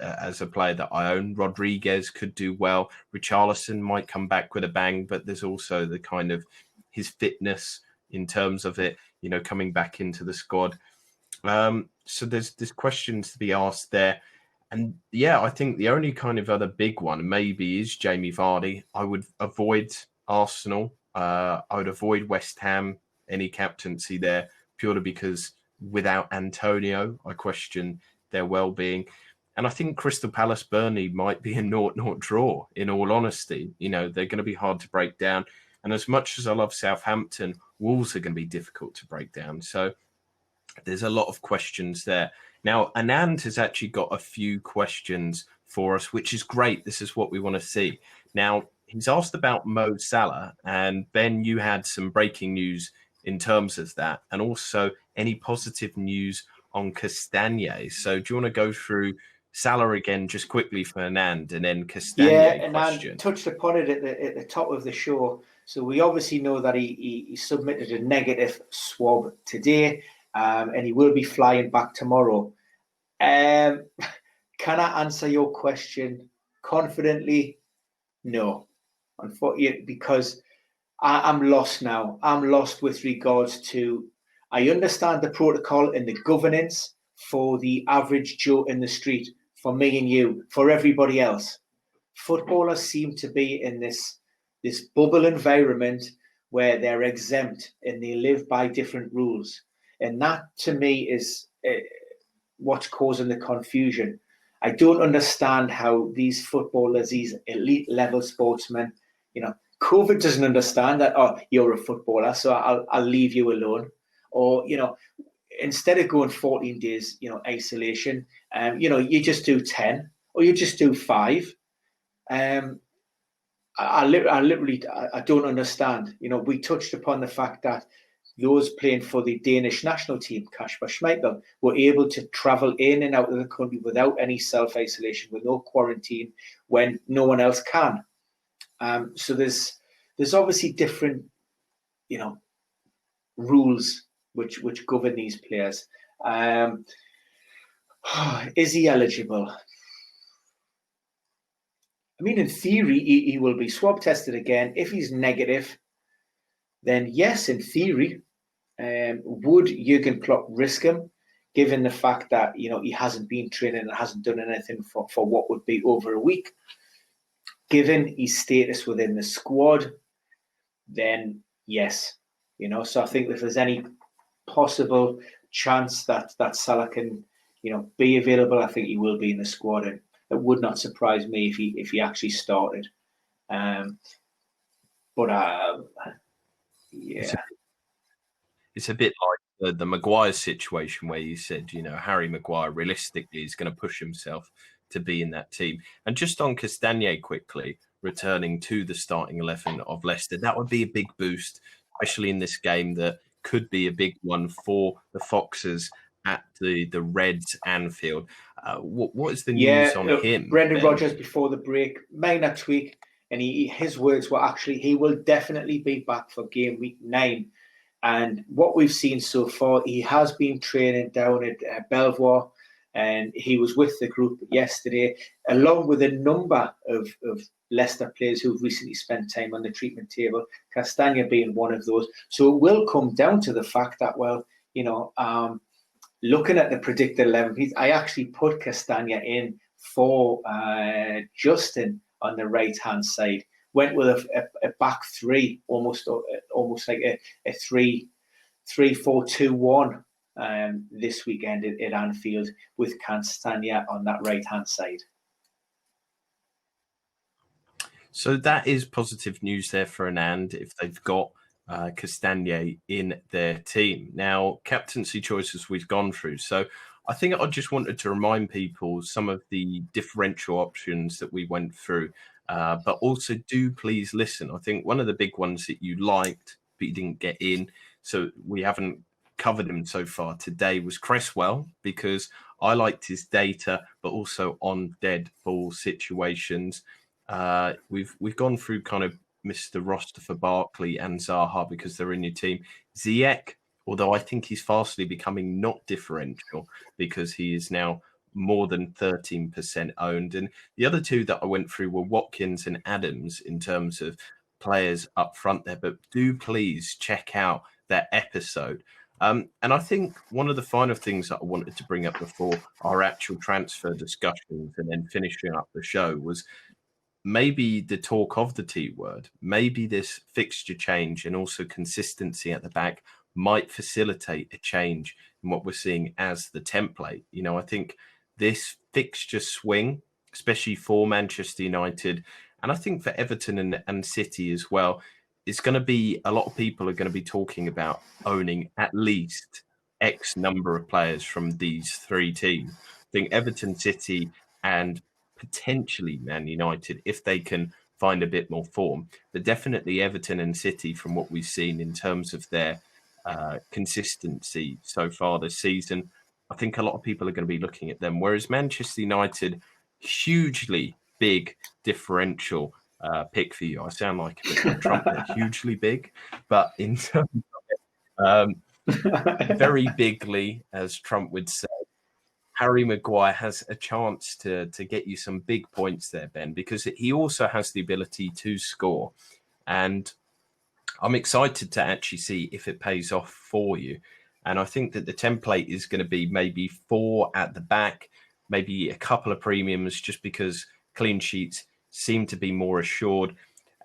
As a player that I own, Rodriguez could do well. Richarlison might come back with a bang, but there's also the kind of his fitness in terms of it, coming back into the squad. So there's questions to be asked there. And yeah, I think the only kind of other big one maybe is Jamie Vardy. I would avoid Arsenal. I would avoid West Ham, any captaincy there, purely because without Antonio, I question their well-being. And I think Crystal Palace Burnley might be a 0-0 draw, in all honesty. They're going to be hard to break down. And as much as I love Southampton, Wolves are going to be difficult to break down. So there's a lot of questions there. Now, Anand has actually got a few questions for us, which is great. This is what we want to see. Now, he's asked about Mo Salah, and Ben, you had some breaking news in terms of that, and also any positive news on Castagne. So do you want to go through Salah again just quickly for Anand, and then Castagne question? And I touched upon it at the top of the show. So we obviously know that he submitted a negative swab today, and he will be flying back tomorrow. Can I answer your question confidently? No, unfortunately, because I'm lost now. I'm lost with regards to, I understand the protocol and the governance for the average Joe in the street, for me and you, for everybody else. Footballers seem to be in this bubble environment where they're exempt and they live by different rules. And that, to me, is what's causing the confusion. I don't understand how these footballers, these elite level sportsmen, COVID doesn't understand that, oh, you're a footballer, so I'll leave you alone. Or, instead of going 14 days, isolation, you just do 10 or you just do 5. I literally don't understand. We touched upon the fact that those playing for the Danish national team, Kasper Schmeichel, were able to travel in and out of the country without any self-isolation, with no quarantine, when no one else can. So there's obviously different, rules which govern these players. Is he eligible? I mean, in theory, he will be swab tested again. If he's negative, then yes, in theory, would Jurgen Klopp risk him, given the fact that he hasn't been training and hasn't done anything for what would be over a week? Given his status within the squad, then yes, So I think if there's any possible chance that Salah can, be available, I think he will be in the squad, and it would not surprise me if he actually started. Yeah. It's a bit like the Maguire situation where you said, Harry Maguire realistically is going to push himself to be in that team. And just on Castagne quickly, returning to the starting 11 of Leicester, that would be a big boost, especially in this game that could be a big one for the Foxes at the Reds Anfield. What is the news on him? Brendan Rodgers, before the break, minor tweak, and his words were actually, he will definitely be back for game week 9. And what we've seen so far, he has been training down at Belvoir, and he was with the group yesterday, along with a number of Leicester players who've recently spent time on the treatment table, Castagne being one of those. So it will come down to the fact that, looking at the predicted 11, I actually put Castagne in for Justin on the right hand side. Went with a back three, almost like a 3-4-2-1 this weekend at Anfield, with Castagna on that right hand side. So that is positive news there for Anand if they've got Castagna in their team. Now, captaincy choices we've gone through. So I think I just wanted to remind people some of the differential options that we went through. But also do please listen. I think one of the big ones that you liked but you didn't get in, so we haven't covered him so far today, was Cresswell, because I liked his data, but also on dead ball situations. We've gone through kind of Mr. Roster for Barkley and Zaha because they're in your team. Ziyech, although I think he's fastly becoming not differential because he is now more than 13% owned. And the other two that I went through were Watkins and Adams in terms of players up front there. But do please check out that episode. And I think one of the final things that I wanted to bring up before our actual transfer discussions and then finishing up the show was maybe the talk of the T word, maybe this fixture change and also consistency at the back might facilitate a change in what we're seeing as the template. You know, I think this fixture swing, especially for Manchester United, and I think for Everton and City as well, is going to be, a lot of people are going to be talking about owning at least X number of players from these three teams. I think Everton, City, and potentially Man United, if they can find a bit more form. But definitely Everton and City, from what we've seen in terms of their consistency so far this season, I think a lot of people are going to be looking at them. Whereas Manchester United, hugely big differential pick for you. I sound like a bit like Trump there, hugely big. But in terms of it, very bigly, as Trump would say, Harry Maguire has a chance to get you some big points there, Ben, because he also has the ability to score. And I'm excited to actually see if it pays off for you. And I think that the template is going to be maybe 4 at the back, maybe a couple of premiums, just because clean sheets seem to be more assured.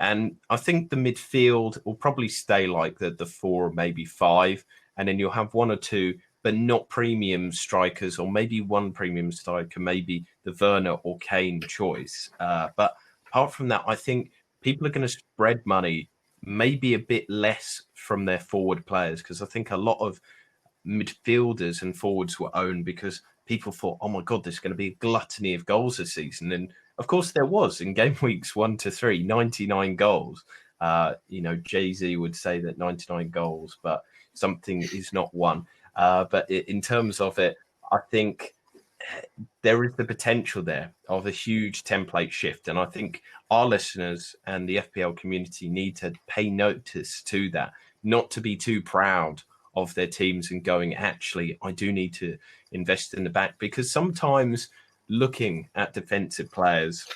And I think the midfield will probably stay like the 4 or maybe 5. And then you'll have 1 or 2, but not premium strikers, or maybe 1 premium striker, maybe the Werner or Kane choice. But apart from that, I think people are going to spread money maybe a bit less from their forward players, because I think a lot of midfielders and forwards were owned because people thought, oh my God, there's going to be a gluttony of goals this season. And of course there was in game weeks 1 to 3, 99 goals. Jay-Z would say that 99 goals, but something is not one. But in terms of it, I think there is the potential there of a huge template shift. And I think our listeners and the FPL community need to pay notice to that, not to be too proud of their teams and going, actually, I do need to invest in the back, because sometimes looking at defensive players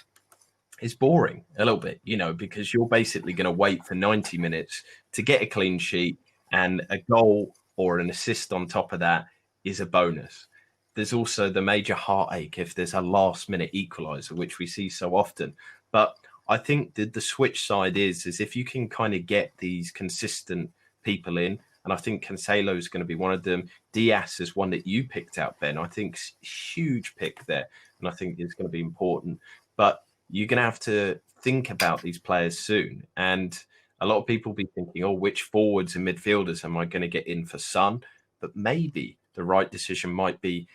is boring a little bit, because you're basically going to wait for 90 minutes to get a clean sheet, and a goal or an assist on top of that is a bonus. There's also the major heartache if there's a last minute equalizer, which we see so often. But I think that the switch side is if you can kind of get these consistent people in, and I think Cancelo is going to be one of them. Diaz is one that you picked out, Ben. I think huge pick there, and I think it's going to be important. But you're going to have to think about these players soon. And a lot of people will be thinking, which forwards and midfielders am I going to get in for Son? But maybe the right decision might be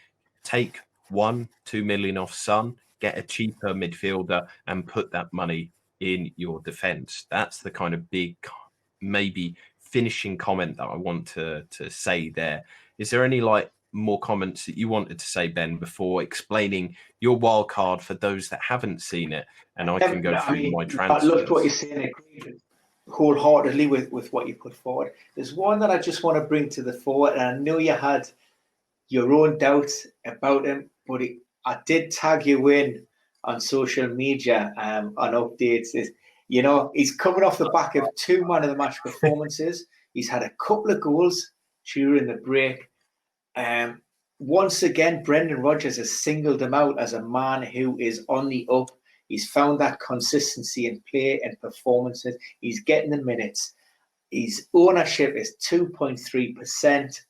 take 1-2 million off Son, get a cheaper midfielder, and put that money in your defence. That's the kind of big, maybe finishing comment that I want to say there. Is there any more comments that you wanted to say, Ben, before explaining your wild card for those that haven't seen it? And I can go through my transfers. I loved what you're saying. Agreed wholeheartedly with what you put forward. There's one that I just want to bring to the fore, and I know you had your own doubts about him, but I did tag you in on social media on updates. He's coming off the back of 2 man of the match performances. He's had a couple of goals during the break. Once again, Brendan Rodgers has singled him out as a man who is on the up. He's found that consistency in play and performances. He's getting the minutes. His ownership is 2.3%.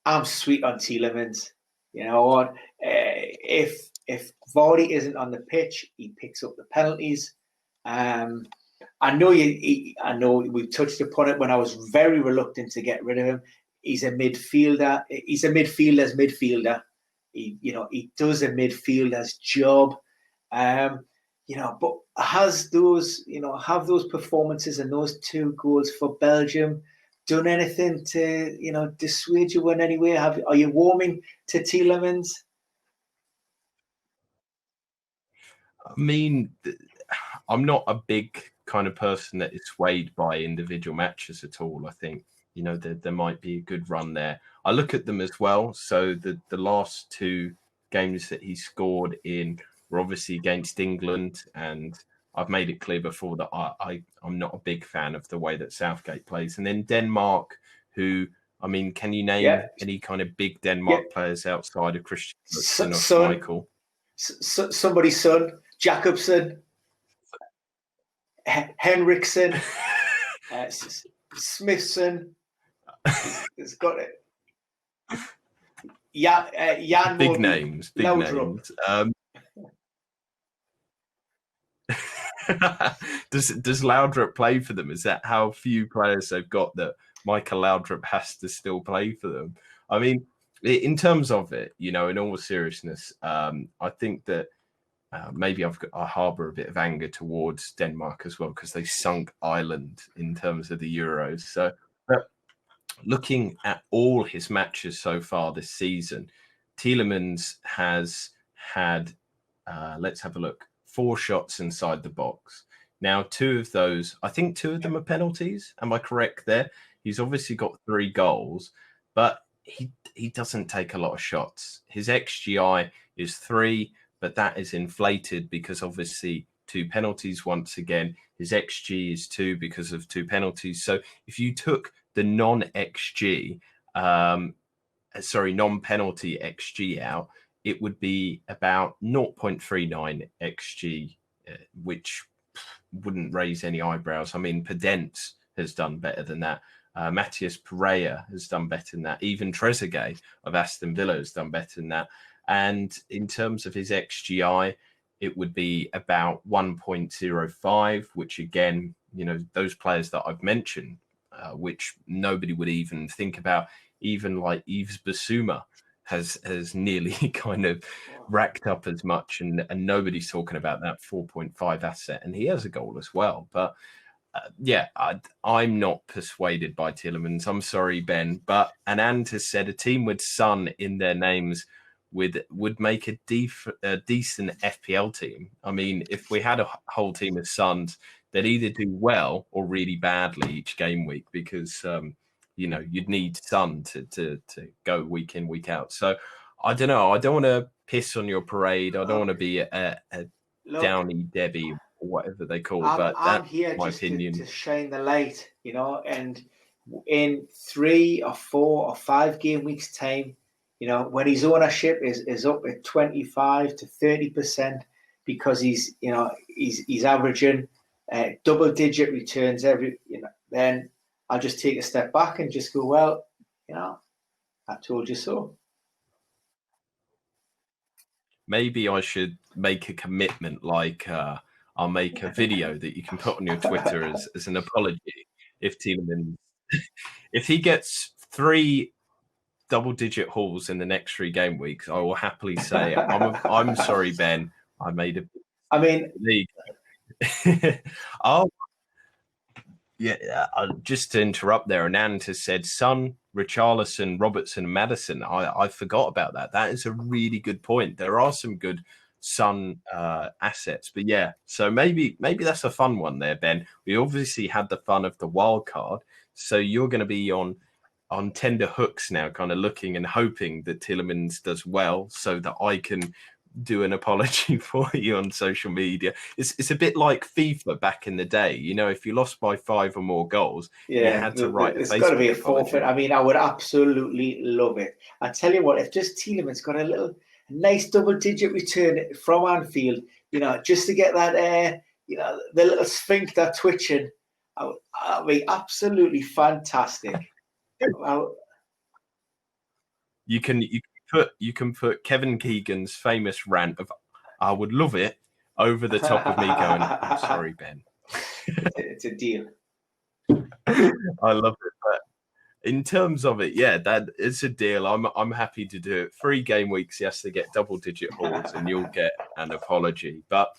I'm sweet on Tielemans. You know what? If Vardy isn't on the pitch, he picks up the penalties. I know we touched upon it when I was very reluctant to get rid of him. He's a midfielder. He's a midfielder's midfielder. He does a midfielder's job. But have those performances and those 2 goals for Belgium done anything to, dissuade you in any way? Are you warming to Tielemans? I mean, I'm not a big kind of person that is swayed by individual matches at all. I think, there might be a good run there. I look at them as well. So the last 2 games that he scored in were obviously against England, and I've made it clear before that I'm not a big fan of the way that Southgate plays. And then Denmark, who, can you name any kind of big Denmark players outside of Christian Eriksen or Schmeichel? Somebody's son, Jacobson, Henriksen, Smithson. He's got it. Jan big names. Does Laudrup play for them? Is that how few players they've got that Michael Laudrup has to still play for them? In terms of it, in all seriousness, I think that maybe I harbour a bit of anger towards Denmark as well, because they sunk Ireland in terms of the Euros. So, but looking at all his matches so far this season, Tielemans has had, let's have a look, 4 shots inside the box. Now, 2 of those, I think 2 of them are penalties. Am I correct there? He's obviously got 3 goals, but he doesn't take a lot of shots. His XGI is 3, but that is inflated because obviously 2 penalties once again. His XG is 2 because of 2 penalties. So if you took the non-penalty XG out, it would be about 0.39 XG, which wouldn't raise any eyebrows. Pundits has done better than that. Matthias Pereira has done better than that. Even Trezeguet of Aston Villa has done better than that. And in terms of his XGI, it would be about 1.05, which again, those players that I've mentioned, which nobody would even think about, even like Yves Bissouma has nearly kind of racked up as much, and nobody's talking about that 4.5 asset, and he has a goal as well. But I'm not persuaded by Tielemans. I'm sorry, Ben, but Anand has said a team with Son in their names would make a decent FPL team. If we had a whole team of Sons, they'd either do well or really badly each game week, because you'd need Son to go week in, week out. So I don't know. I don't want to piss on your parade. I don't want to be a Downy Debbie, whatever they call it, but I'm that's here my just opinion. to shine the light, and in 3 or 4 or 5 game weeks time, when his ownership is up at 25 to 30%, because he's averaging double-digit returns then I'll just take a step back and just go, well, I told you so. Maybe I should make a commitment, like I'll make a video that you can put on your Twitter as an apology if Tielemans, if he gets 3 double-digit hauls in the next 3 game weeks, I will happily say I'm sorry, Ben. I made a. There you go. Just to interrupt there, Anand has said Son, Richarlison, Robertson, and Maddison. I forgot about that. That is a really good point. There are some good Son assets, but so maybe that's a fun one there, Ben. We obviously had the fun of the wild card, so you're going to be on tender hooks now, kind of looking and hoping that Tielemans does well, so that I can do an apology for you on social media. It's a bit like FIFA back in the day. If you lost by 5 or more goals, you had to write. It's got to be a forfeit. I would absolutely love it. I tell you what, if just Tielemans got a nice double-digit return from Anfield, just to get that, the little sphincter twitching. That'd be absolutely fantastic. Well, You can put Kevin Keegan's famous rant of "I would love it" over the top of me going, "I'm sorry, Ben." It's a deal. I love it. But in terms of it, yeah, that it's a deal. I'm happy to do it. 3 game weeks, yes, to get double-digit hauls, and you'll get an apology. But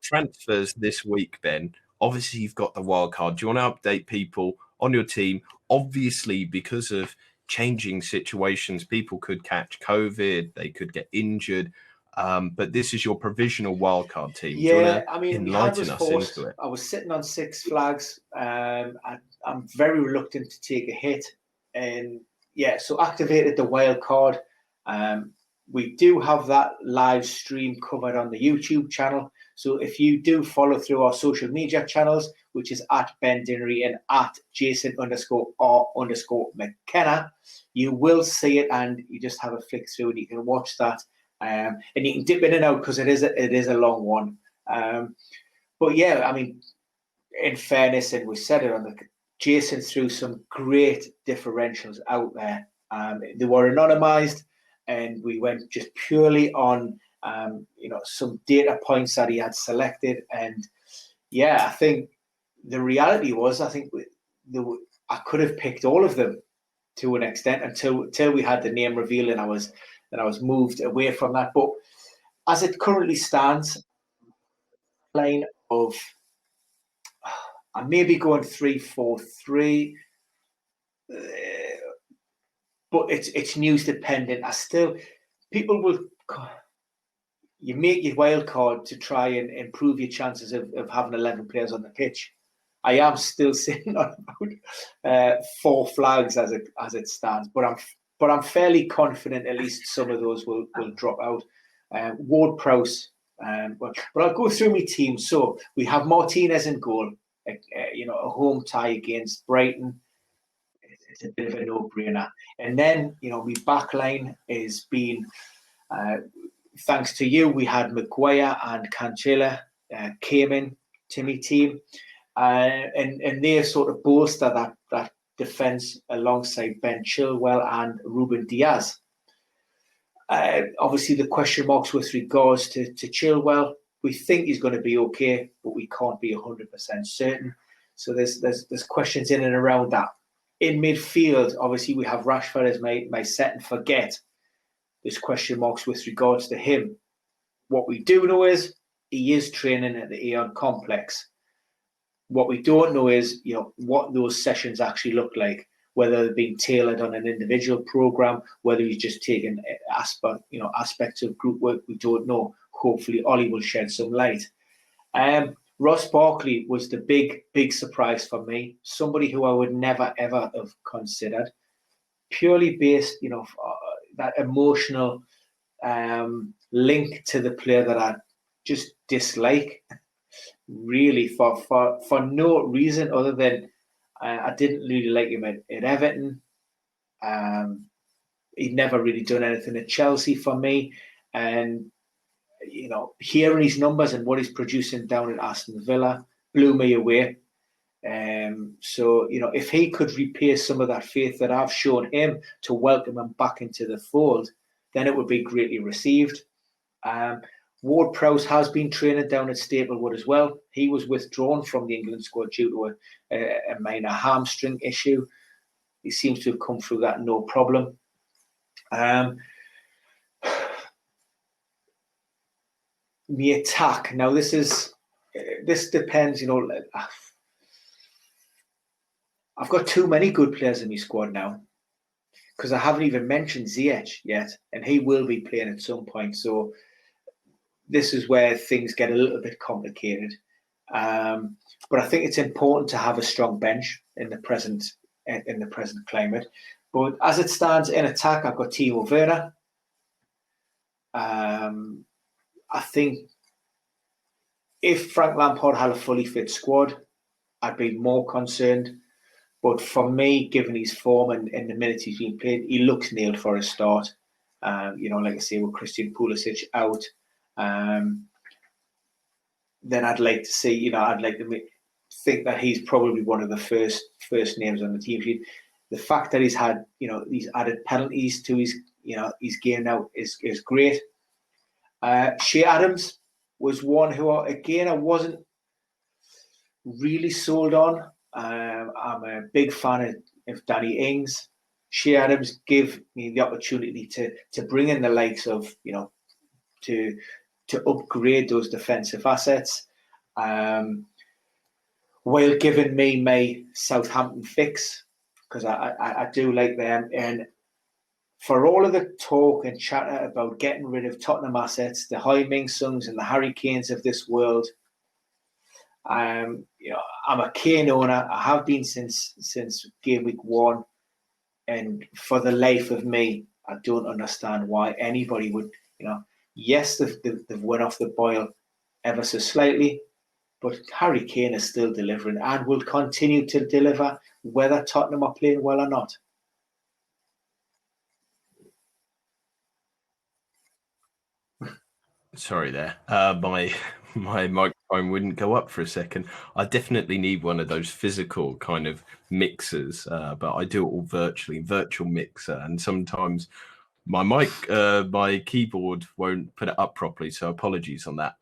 transfers this week, Ben. Obviously, you've got the wild card. Do you want to update people on your team? Obviously, because of changing situations, people could catch COVID, they could get injured. But this is your provisional wildcard team. Yeah, Do you want to my hand enlighten was us forced. into it? I was sitting on 6 flags. I'm very reluctant to take a hit. And yeah, so activated the wild card. We do have that live stream covered on the YouTube channel. So if you do follow through our social media channels, which is at Ben Dinnery and at Jason_R_McKenna, you will see it, and you just have a flick through and you can watch that. And you can dip in and out because it is a long one. But yeah, in fairness, and we said it on Jason threw some great differentials out there. They were anonymized, and we went just purely on some data points that he had selected. And yeah, I think the reality was, I I could have picked all of them to an extent until we had the name reveal, and I was moved away from that. But as it currently stands, line of I may be going 3-4-3, but it's news dependent. People will. You make your wild card to try and improve your chances of having 11 players on the pitch. I am still sitting on about 4 flags as it stands, but I'm fairly confident at least some of those will drop out. Ward-Prowse, but I'll go through my team. So we have Martinez in goal. A home tie against Brighton. It's a bit of a no-brainer. And then my backline is being. Thanks to you, we had Maguire and Cancella came in to my team, and they sort of bolster that defence alongside Ben Chilwell and Ruben Diaz. Obviously, the question marks with regards to Chilwell. We think he's going to be okay, but we can't be 100% certain. So there's questions in and around that. In midfield, obviously, we have Rashford as my set and forget. There's question marks with regards to him. What we do know is he is training at the Aeon Complex. What we don't know is, what those sessions actually look like, whether they're being tailored on an individual program, whether he's just taking aspects of group work. We don't know. Hopefully, Ollie will shed some light. Ross Barkley was the big surprise for me. Somebody who I would never ever have considered, purely based, that emotional link to the player that I just dislike, really, for no reason other than I didn't really like him at Everton. He'd never really done anything at Chelsea for me, and hearing his numbers and what he's producing down at Aston Villa blew me away. So if he could repay some of that faith that I've shown him to welcome him back into the fold, then it would be greatly received. Ward-Prowse has been training down at Staplewood as well. He was withdrawn from the England squad due to a minor hamstring issue. He seems to have come through that no problem. The attack. Now this depends. I've got too many good players in my squad now, because I haven't even mentioned Ziyech yet, and he will be playing at some point. So this is where things get a little bit complicated. But I think it's important to have a strong bench in the present climate. But as it stands in attack, I've got Timo Werner. I think if Frank Lampard had a fully fit squad, I'd be more concerned. But for me, given his form and the minutes he's been played, he looks nailed for a start. Like I say, with Christian Pulisic out, then I'd like to see, I'd like to think that he's probably one of the first names on the team sheet. The fact that he's had, these added penalties to his game now is great. Shea Adams was one who, again, I wasn't really sold on. I'm a big fan of Danny Ings. Shea Adams give me the opportunity to bring in the likes of, to upgrade those defensive assets, while giving me my Southampton fix, because I do like them. And for all of the talk and chatter about getting rid of Tottenham assets, the Heung-min Songs and the Harry Kanes of this world, I'm a Kane owner. I have been since game week 1, and for the life of me, I don't understand why anybody would. Yes, they've went off the boil ever so slightly, but Harry Kane is still delivering and will continue to deliver whether Tottenham are playing well or not. Sorry there. My microphone wouldn't go up for a second. I definitely need one of those physical kind of mixers, but I do it all virtual mixer, and sometimes my keyboard won't put it up properly, so apologies on that.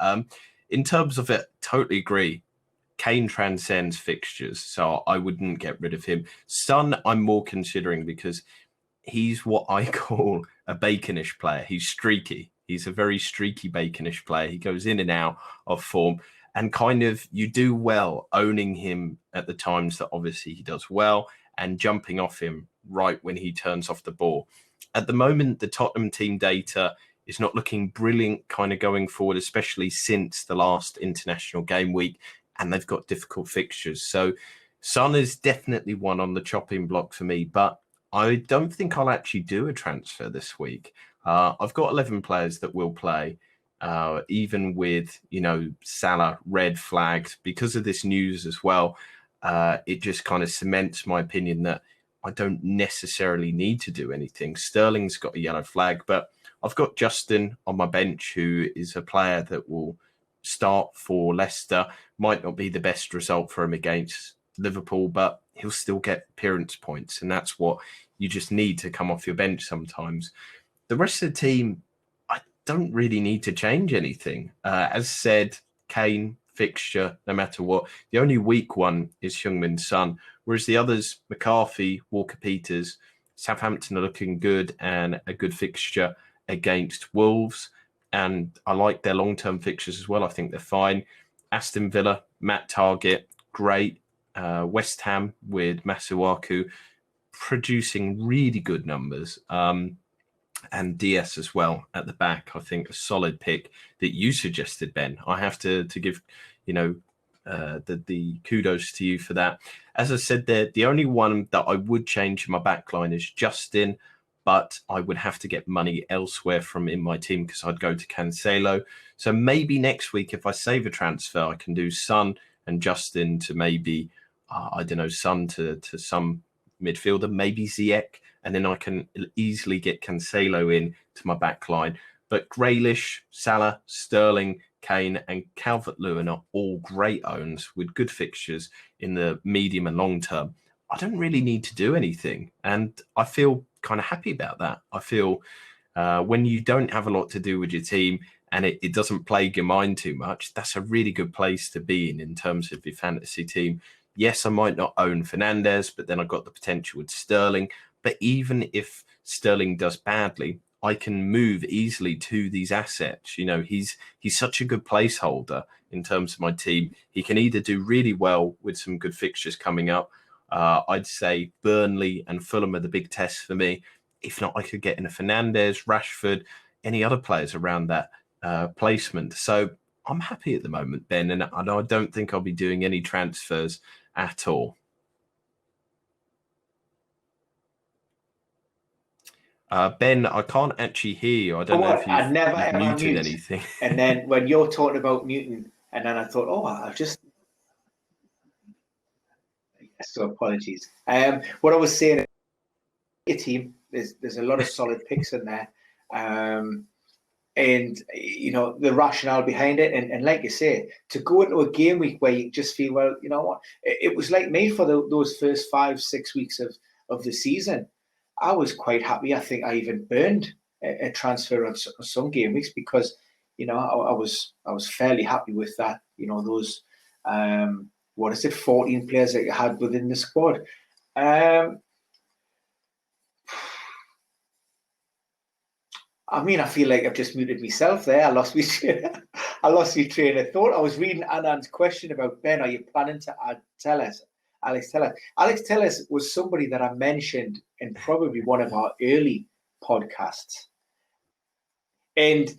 In terms of it, totally agree. Kane transcends fixtures, so I wouldn't get rid of him. Son, I'm more considering because he's what I call a baconish player. He's streaky. He's a very streaky baconish player. He goes in and out of form, and kind of you do well owning him at the times that obviously he does well and jumping off him right when he turns off the ball. At the moment, the Tottenham team data is not looking brilliant kind of going forward, especially since the last international game week, and they've got difficult fixtures. So Son is definitely one on the chopping block for me, but I don't think I'll actually do a transfer this week. I've got 11 players that will play, even with, Salah red flagged because of this news as well. It just kind of cements my opinion that I don't necessarily need to do anything. Sterling's got a yellow flag, but I've got Justin on my bench, who is a player that will start for Leicester. Might not be the best result for him against Liverpool, but he'll still get appearance points, and that's what you just need to come off your bench sometimes. The rest of the team, I don't really need to change anything. As said, Kane fixture, no matter what. The only weak one is Heung-min Son, whereas the others, McCarthy, Walker-Peters, Southampton are looking good and a good fixture against Wolves. And I like their long-term fixtures as well. I think they're fine. Aston Villa, Matt Targett, great. West Ham with Masuaku producing really good numbers. And DS as well at the back. I think a solid pick that you suggested, Ben. I have to give, the kudos to you for that. As I said there, the only one that I would change in my back line is Justin, but I would have to get money elsewhere from in my team because I'd go to Cancelo. So maybe next week, if I save a transfer, I can do Son and Justin to maybe, Son to some midfielder, maybe Ziyech, and then I can easily get Cancelo in to my back line. But Grealish, Salah, Sterling, Kane, and Calvert-Lewin are all great owns with good fixtures in the medium and long term. I don't really need to do anything, and I feel kind of happy about that. I feel when you don't have a lot to do with your team and it doesn't plague your mind too much, that's a really good place to be in terms of your fantasy team. Yes, I might not own Fernandes, but then I've got the potential with Sterling. But even if Sterling does badly, I can move easily to these assets. He's such a good placeholder in terms of my team. He can either do really well with some good fixtures coming up. I'd say Burnley and Fulham are the big tests for me. If not, I could get in a Fernandes, Rashford, any other players around that placement. So I'm happy at the moment, Ben, and I don't think I'll be doing any transfers at all. Ben, I can't actually hear you. I don't know if I never you've ever muted mute. anything. And then when you're talking about muting, and then I thought, I've just. So apologies. What I was saying, your team, there's a lot of solid picks in there. And, you know, the rationale behind it. And like you say, to go into a game week where you just feel, well, you know what, it was like me for those first 5-6 weeks of the season. I was quite happy. I think I even burned a transfer of some game weeks because, you know, I was fairly happy with that. You know, those, 14 players that you had within the squad. I mean, I feel like I've just muted myself there. I lost my train of thought. I was reading Anand's question about Ben. Are you planning to add Telles? Alex Telles. Alex Telles was somebody that I mentioned in probably one of our early podcasts. And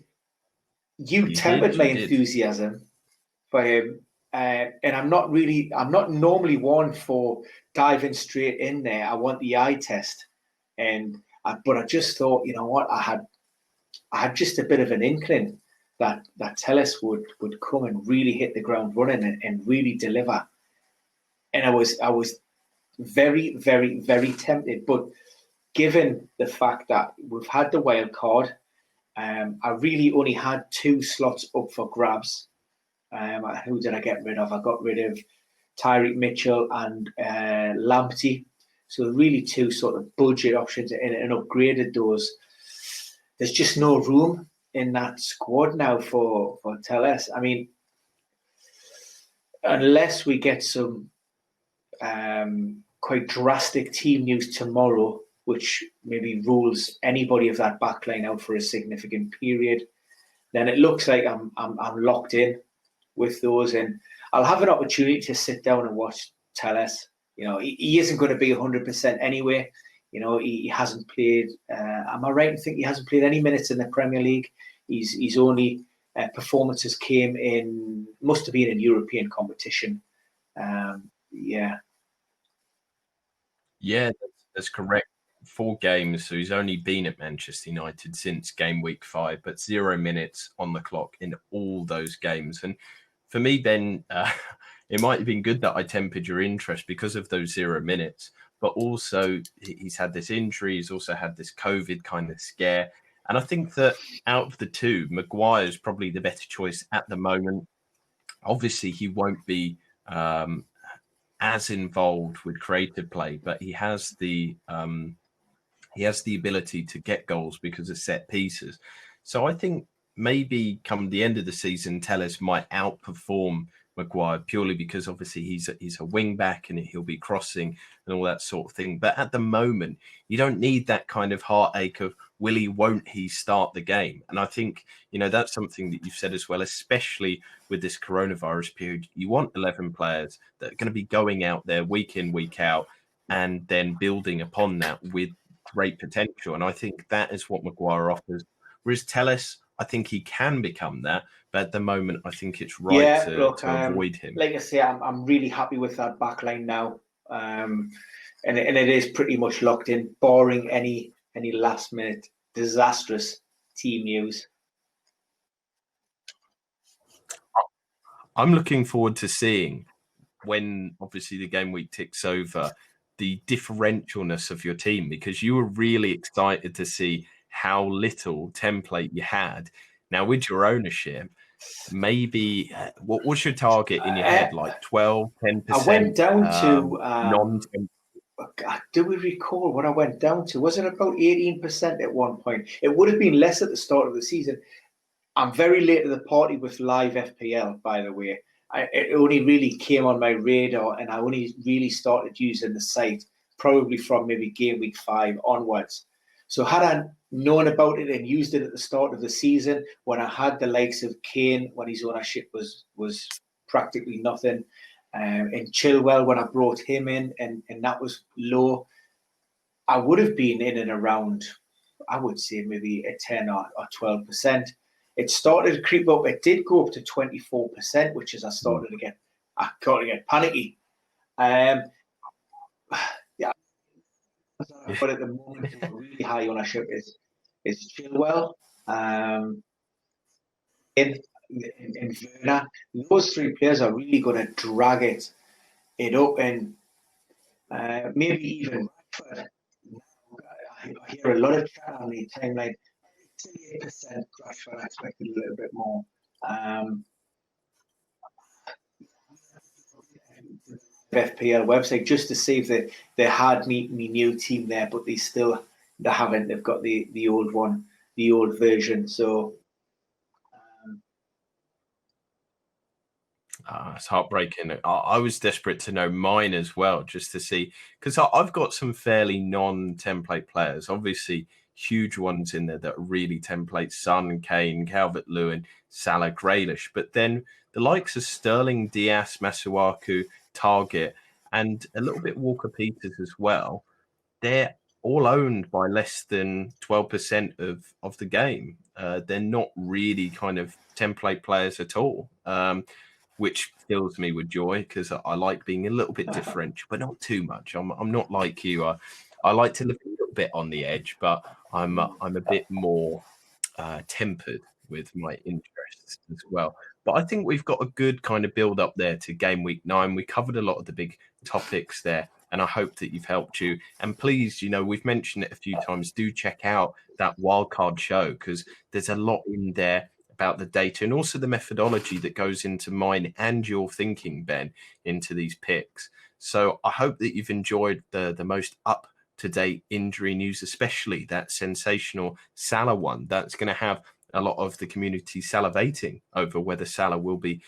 you tempered my enthusiasm for him. And I'm not normally one for diving straight in there. I want the eye test. But I just thought, you know what, I had just a bit of an inkling that Telles would come and really hit the ground running and really deliver. And I was very, very, very tempted. But given the fact that we've had the wild card, I really only had 2 slots up for grabs. Who did I get rid of? I got rid of Tyreek Mitchell and Lamptey. So really 2 sort of budget options and upgraded those. There's just no room in that squad now for Telles. I mean, unless we get some quite drastic team news tomorrow, which maybe rules anybody of that backline out for a significant period, then it looks like I'm locked in with those, and I'll have an opportunity to sit down and watch Telles. You know, he isn't going to be 100% anyway. You know, he hasn't played. Am I right in thinking he hasn't played any minutes in the Premier League? He's only performances must have been in European competition. Yeah, that's correct. 4 games, so he's only been at Manchester United since game week 5, but 0 minutes on the clock in all those games. And for me, Ben, it might have been good that I tempered your interest because of those 0 minutes. But also, he's had this injury. He's also had this COVID kind of scare. And I think that out of the 2, Maguire is probably the better choice at the moment. Obviously, he won't be as involved with creative play, but he has the ability to get goals because of set pieces. So I think maybe come the end of the season, Telles might outperform Maguire purely because obviously he's a wing back and he'll be crossing and all that sort of thing. But at the moment, you don't need that kind of heartache of will he, won't he start the game? And I think, you know, that's something that you've said as well, especially with this coronavirus period. You want 11 players that are going to be going out there week in, week out, and then building upon that with great potential. And I think that is what Maguire offers. Whereas Telles, I think he can become that, but at the moment, I think it's right to avoid him. Like I say, I'm really happy with that backline now, and it is pretty much locked in, barring any last minute disastrous team news. I'm looking forward to seeing when obviously the game week ticks over, the differentialness of your team, because you were really excited to see how little template you had. Now with your ownership, maybe what was your target in your head? Like 12, 10%? I went down to non-template. Do we recall what I went down to? Was it about 18% at one point? It would have been less at the start of the season. I'm very late to the party with live FPL, by the way. It only really came on my radar, and I only really started using the site probably from maybe game week 5 onwards. So had I known about it and used it at the start of the season, when I had the likes of Kane, when his ownership was practically nothing, and Chilwell when I brought him in, and that was low, I would have been in and around, I would say maybe a 10 or 12%. It started to creep up. It did go up to 24%, which is I got to get panicky. Yeah, but at the moment, really high ownership is Chilwell, and Werner. Those 3 players are really going to drag it up, and maybe even Rashford. I hear a lot of chat on the timeline. 8% crash, but I expected a little bit more. FPL website just to see if they had me new team there, but they haven't. They've got the old one, the old version. So it's heartbreaking. I was desperate to know mine as well, just to see, because I've got some fairly non-template players. Obviously, huge ones in there that are really template: Son, Kane, Calvert-Lewin, Salah, Grealish. But then the likes of Sterling, Diaz, Masuaku, Target, and a little bit Walker Peters as well. They're all owned by less than 12% of the game. They're not really kind of template players at all. Which fills me with joy because I like being a little bit differential, but not too much. I'm not like you. I like to live a little bit on the edge, but I'm a bit more tempered with my interests as well. But I think we've got a good kind of build up there to game week 9. We covered a lot of the big topics there, and I hope that you've helped you. And please, we've mentioned it a few times. Do check out that wildcard show because there's a lot in there about the data and also the methodology that goes into mine and your thinking, Ben, into these picks. So I hope that you've enjoyed the most up-to-date injury news, especially that sensational Salah one. That's going to have a lot of the community salivating over whether Salah will be,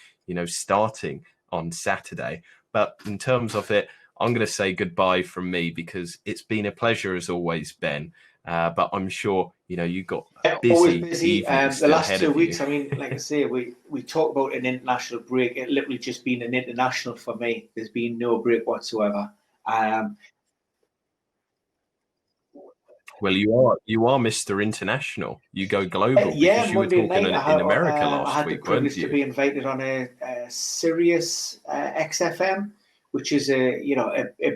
starting on Saturday. But in terms of it, I'm going to say goodbye from me because it's been a pleasure as always, Ben. But I'm sure, you got always busy. The last ahead 2 of weeks, you. I mean, like I say, we talk about an international break. It literally just been an international for me. There's been no break whatsoever. Well, you are Mr. International. You go global Yeah, because you were Monday talking night in America I last had the week, weren't privilege to you? be invited on a Sirius XFM, which is a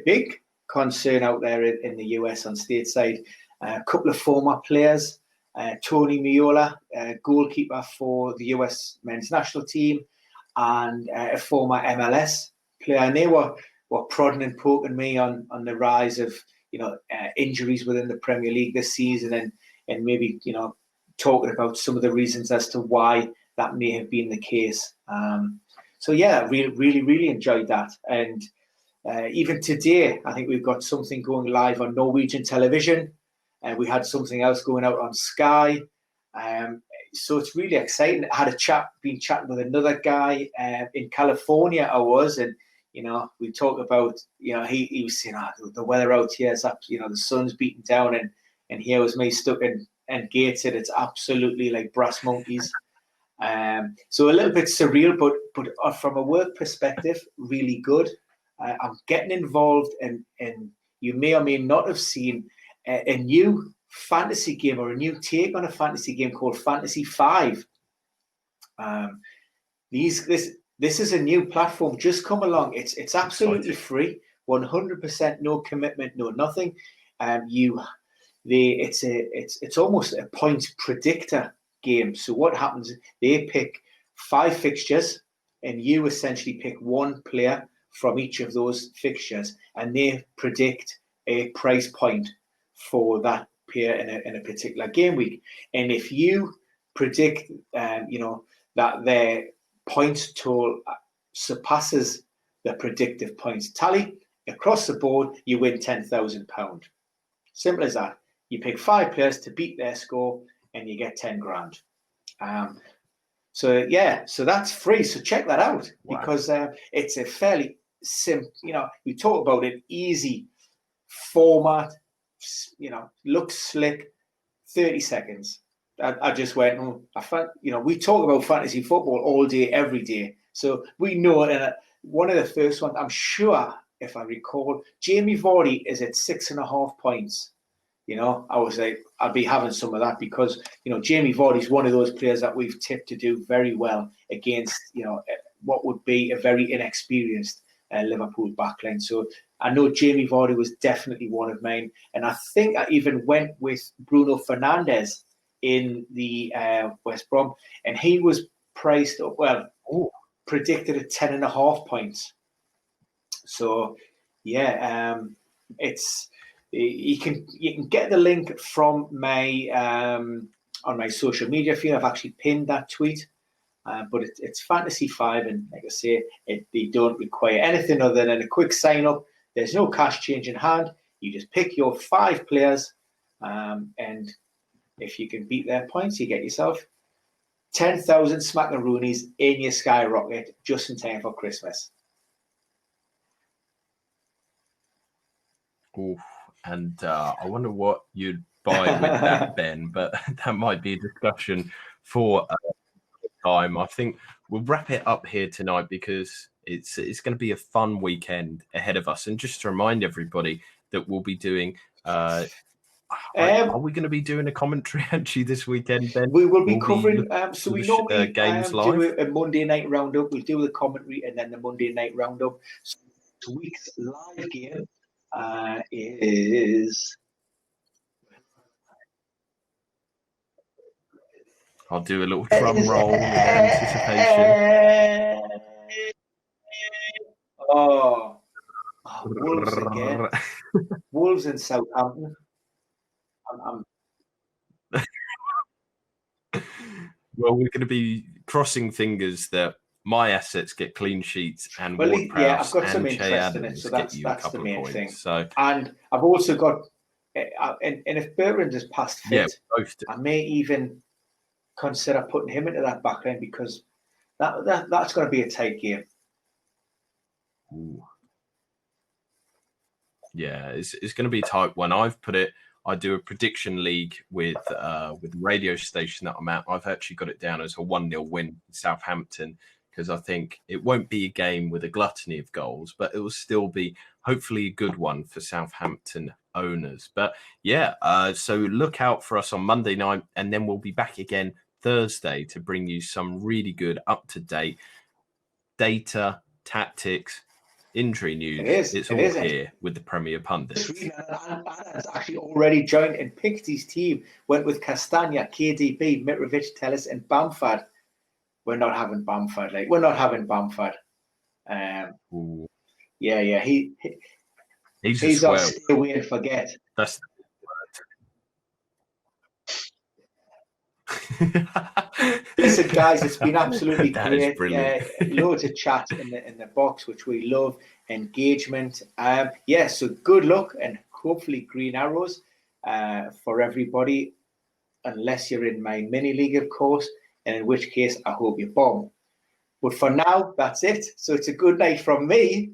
big concern out there in the US on stateside. A couple of former players, Tony Miola, goalkeeper for the US men's national team, and a former MLS player, and they were prodding and poking me on the rise of injuries within the Premier League this season, and maybe talking about some of the reasons as to why that may have been the case. So yeah, really enjoyed that, and even today I think we've got something going live on Norwegian television, and we had something else going out on Sky. So it's really exciting. I had been chatting with another guy in California. And we talk about, he was saying, the weather out here is up, the sun's beating down, and here was me stuck in Gateshead. It's absolutely like brass monkeys. So a little bit surreal, but from a work perspective, really good. I'm getting involved, and you may or may not have seen a new fantasy game or a new take on a fantasy game called Fantasy 5. This is a new platform just come along. It's absolutely free, 100% no commitment, no nothing. It's almost a points predictor game. So what happens? They pick 5 fixtures, and you essentially pick one player from each of those fixtures, and they predict a price point for that player in a particular game week. And if you predict, that their points total surpasses the predictive points tally across the board, you win £10,000. Simple as that. You pick 5 players to beat their score, and you get 10 grand. So that's free. So check that out. Wow. Because it's a fairly simple. We talk about an easy format. Looks slick. 30 seconds. I just went. We talk about fantasy football all day, every day. So we know it. And one of the first ones, I'm sure, if I recall, Jamie Vardy is at 6.5 points. I was like, I'll be having some of that because, Jamie Vardy is one of those players that we've tipped to do very well against, what would be a very inexperienced Liverpool backline. So I know Jamie Vardy was definitely one of mine. And I think I even went with Bruno Fernandes in the West Brom, and he was priced up, predicted at 10.5 points. So, it's... You can get the link from my on my social media feed. I've actually pinned that tweet. But it's Fantasy 5, and like I say, they don't require anything other than a quick sign up. There's no cash change in hand. You just pick your 5 players, and if you can beat their points, you get yourself 10,000 smackaroonies in your skyrocket just in time for Christmas. Oof. And I wonder what you'd buy with that, Ben, but that might be a discussion for time. I think we'll wrap it up here tonight because it's going to be a fun weekend ahead of us. And just to remind everybody that we'll be doing are we going to be doing a commentary actually this weekend, Ben? We will be covering so we normally games live. do a Monday night roundup. We'll do the commentary and then the Monday night roundup. So this week's live game is, I'll do a little drum roll with anticipation. Wolves again. Wolves in Southampton. Well, we're going to be crossing fingers that my assets get clean sheets and Ward-Prowse I've got some and Che interest in it, Adams so get you a that's couple the main of points. thing. So, and I've also got, and if Bertrand is past fit, I may even consider putting him into that back line because that's going to be a tight game. Ooh. Yeah, it's going to be tight. When I've put it, I do a prediction league with the radio station that I'm at. I've actually got it down as a 1-0 win for Southampton because I think it won't be a game with a gluttony of goals, but it will still be hopefully a good one for Southampton owners. But yeah, so look out for us on Monday night, and then we'll be back again Thursday to bring you some really good up-to-date data, tactics, injury news. It's all here with the Premier Pundits. Anna's actually already joined and picked his team. Went with Castagna, KDB, Mitrovic, Telles, and Bamford. We're not having Bamford. We're not having Bamford. Yeah. He's our stay away and forget. That's Listen, guys, it's been absolutely great. Loads of chat in the box, which we love. Engagement. So good luck and hopefully green arrows for everybody, unless you're in my mini league, of course, and in which case I hope you bomb. But for now, that's it. So it's a good night from me.